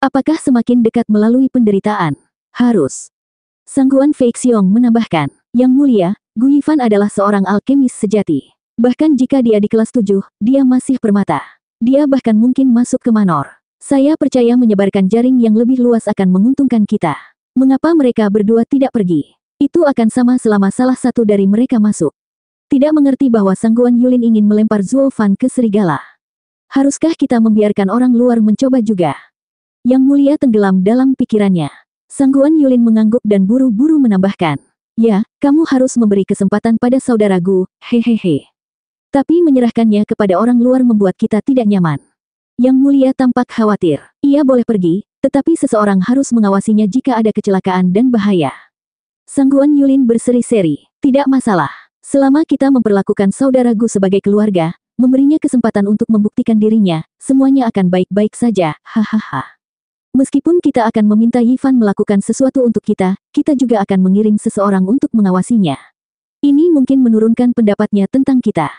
Apakah semakin dekat melalui penderitaan? Harus. Sangguan Fei Xiong menambahkan, Yang Mulia, Gu Yifan adalah seorang alkemis sejati. Bahkan jika dia di kelas 7, dia masih permata. Dia bahkan mungkin masuk ke manor. Saya percaya menyebarkan jaring yang lebih luas akan menguntungkan kita. Mengapa mereka berdua tidak pergi? Itu akan sama selama salah satu dari mereka masuk. Tidak mengerti bahwa Sangguan Yulin ingin melempar Zuo Fan ke serigala. Haruskah kita membiarkan orang luar mencoba juga? Yang Mulia tenggelam dalam pikirannya. Sangguan Yulin mengangguk dan buru-buru menambahkan. Ya, kamu harus memberi kesempatan pada saudara Gu, hehehe. Tapi menyerahkannya kepada orang luar membuat kita tidak nyaman. Yang Mulia tampak khawatir. Ia boleh pergi, tetapi seseorang harus mengawasinya jika ada kecelakaan dan bahaya. Sangguan Yulin berseri-seri. Tidak masalah. Selama kita memperlakukan saudara Gu sebagai keluarga, memberinya kesempatan untuk membuktikan dirinya, semuanya akan baik-baik saja, hahaha. Meskipun kita akan meminta Yifan melakukan sesuatu untuk kita juga akan mengirim seseorang untuk mengawasinya. Ini mungkin menurunkan pendapatnya tentang kita.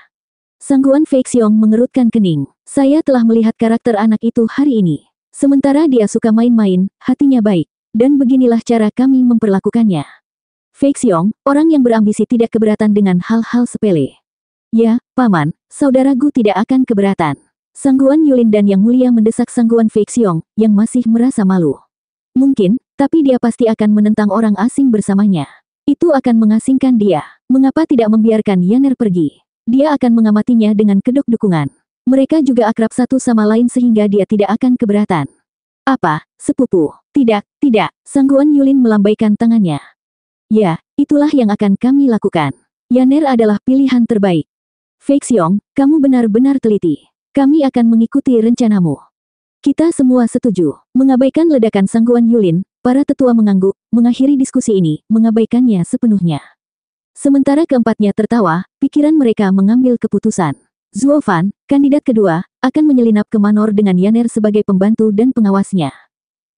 Sangguan Fei Xiong mengerutkan kening. Saya telah melihat karakter anak itu hari ini. Sementara dia suka main-main, hatinya baik. Dan beginilah cara kami memperlakukannya. Fei Xiong, orang yang berambisi tidak keberatan dengan hal-hal sepele. Ya, Paman, saudara Gu tidak akan keberatan. Sangguan Yulin dan Yang Mulia mendesak Sangguan Fei Xiong, yang masih merasa malu. Mungkin, tapi dia pasti akan menentang orang asing bersamanya. Itu akan mengasingkan dia. Mengapa tidak membiarkan Yaner pergi? Dia akan mengamatinya dengan kedok dukungan. Mereka juga akrab satu sama lain sehingga dia tidak akan keberatan. Apa, sepupu? Tidak, tidak. Sangguan Yulin melambaikan tangannya. Ya, itulah yang akan kami lakukan. Yaner adalah pilihan terbaik. Fei Xiong, kamu benar-benar teliti. Kami akan mengikuti rencanamu. Kita semua setuju. Mengabaikan ledakan Sangguan Yulin, para tetua mengangguk, mengakhiri diskusi ini, mengabaikannya sepenuhnya. Sementara keempatnya tertawa, pikiran mereka mengambil keputusan. Zuo Fan, kandidat kedua, akan menyelinap ke manor dengan Yaner sebagai pembantu dan pengawasnya.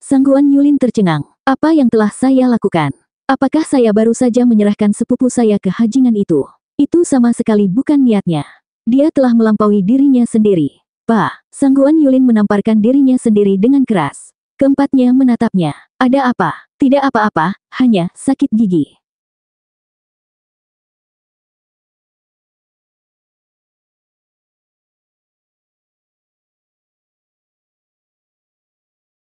Sangguan Yulin tercengang. Apa yang telah saya lakukan? Apakah saya baru saja menyerahkan sepupu saya ke hajingan itu? Itu sama sekali bukan niatnya. Dia telah melampaui dirinya sendiri. Pak, Sangguan Yulin menamparkan dirinya sendiri dengan keras. Keempatnya menatapnya. Ada apa? Tidak apa-apa, hanya sakit gigi.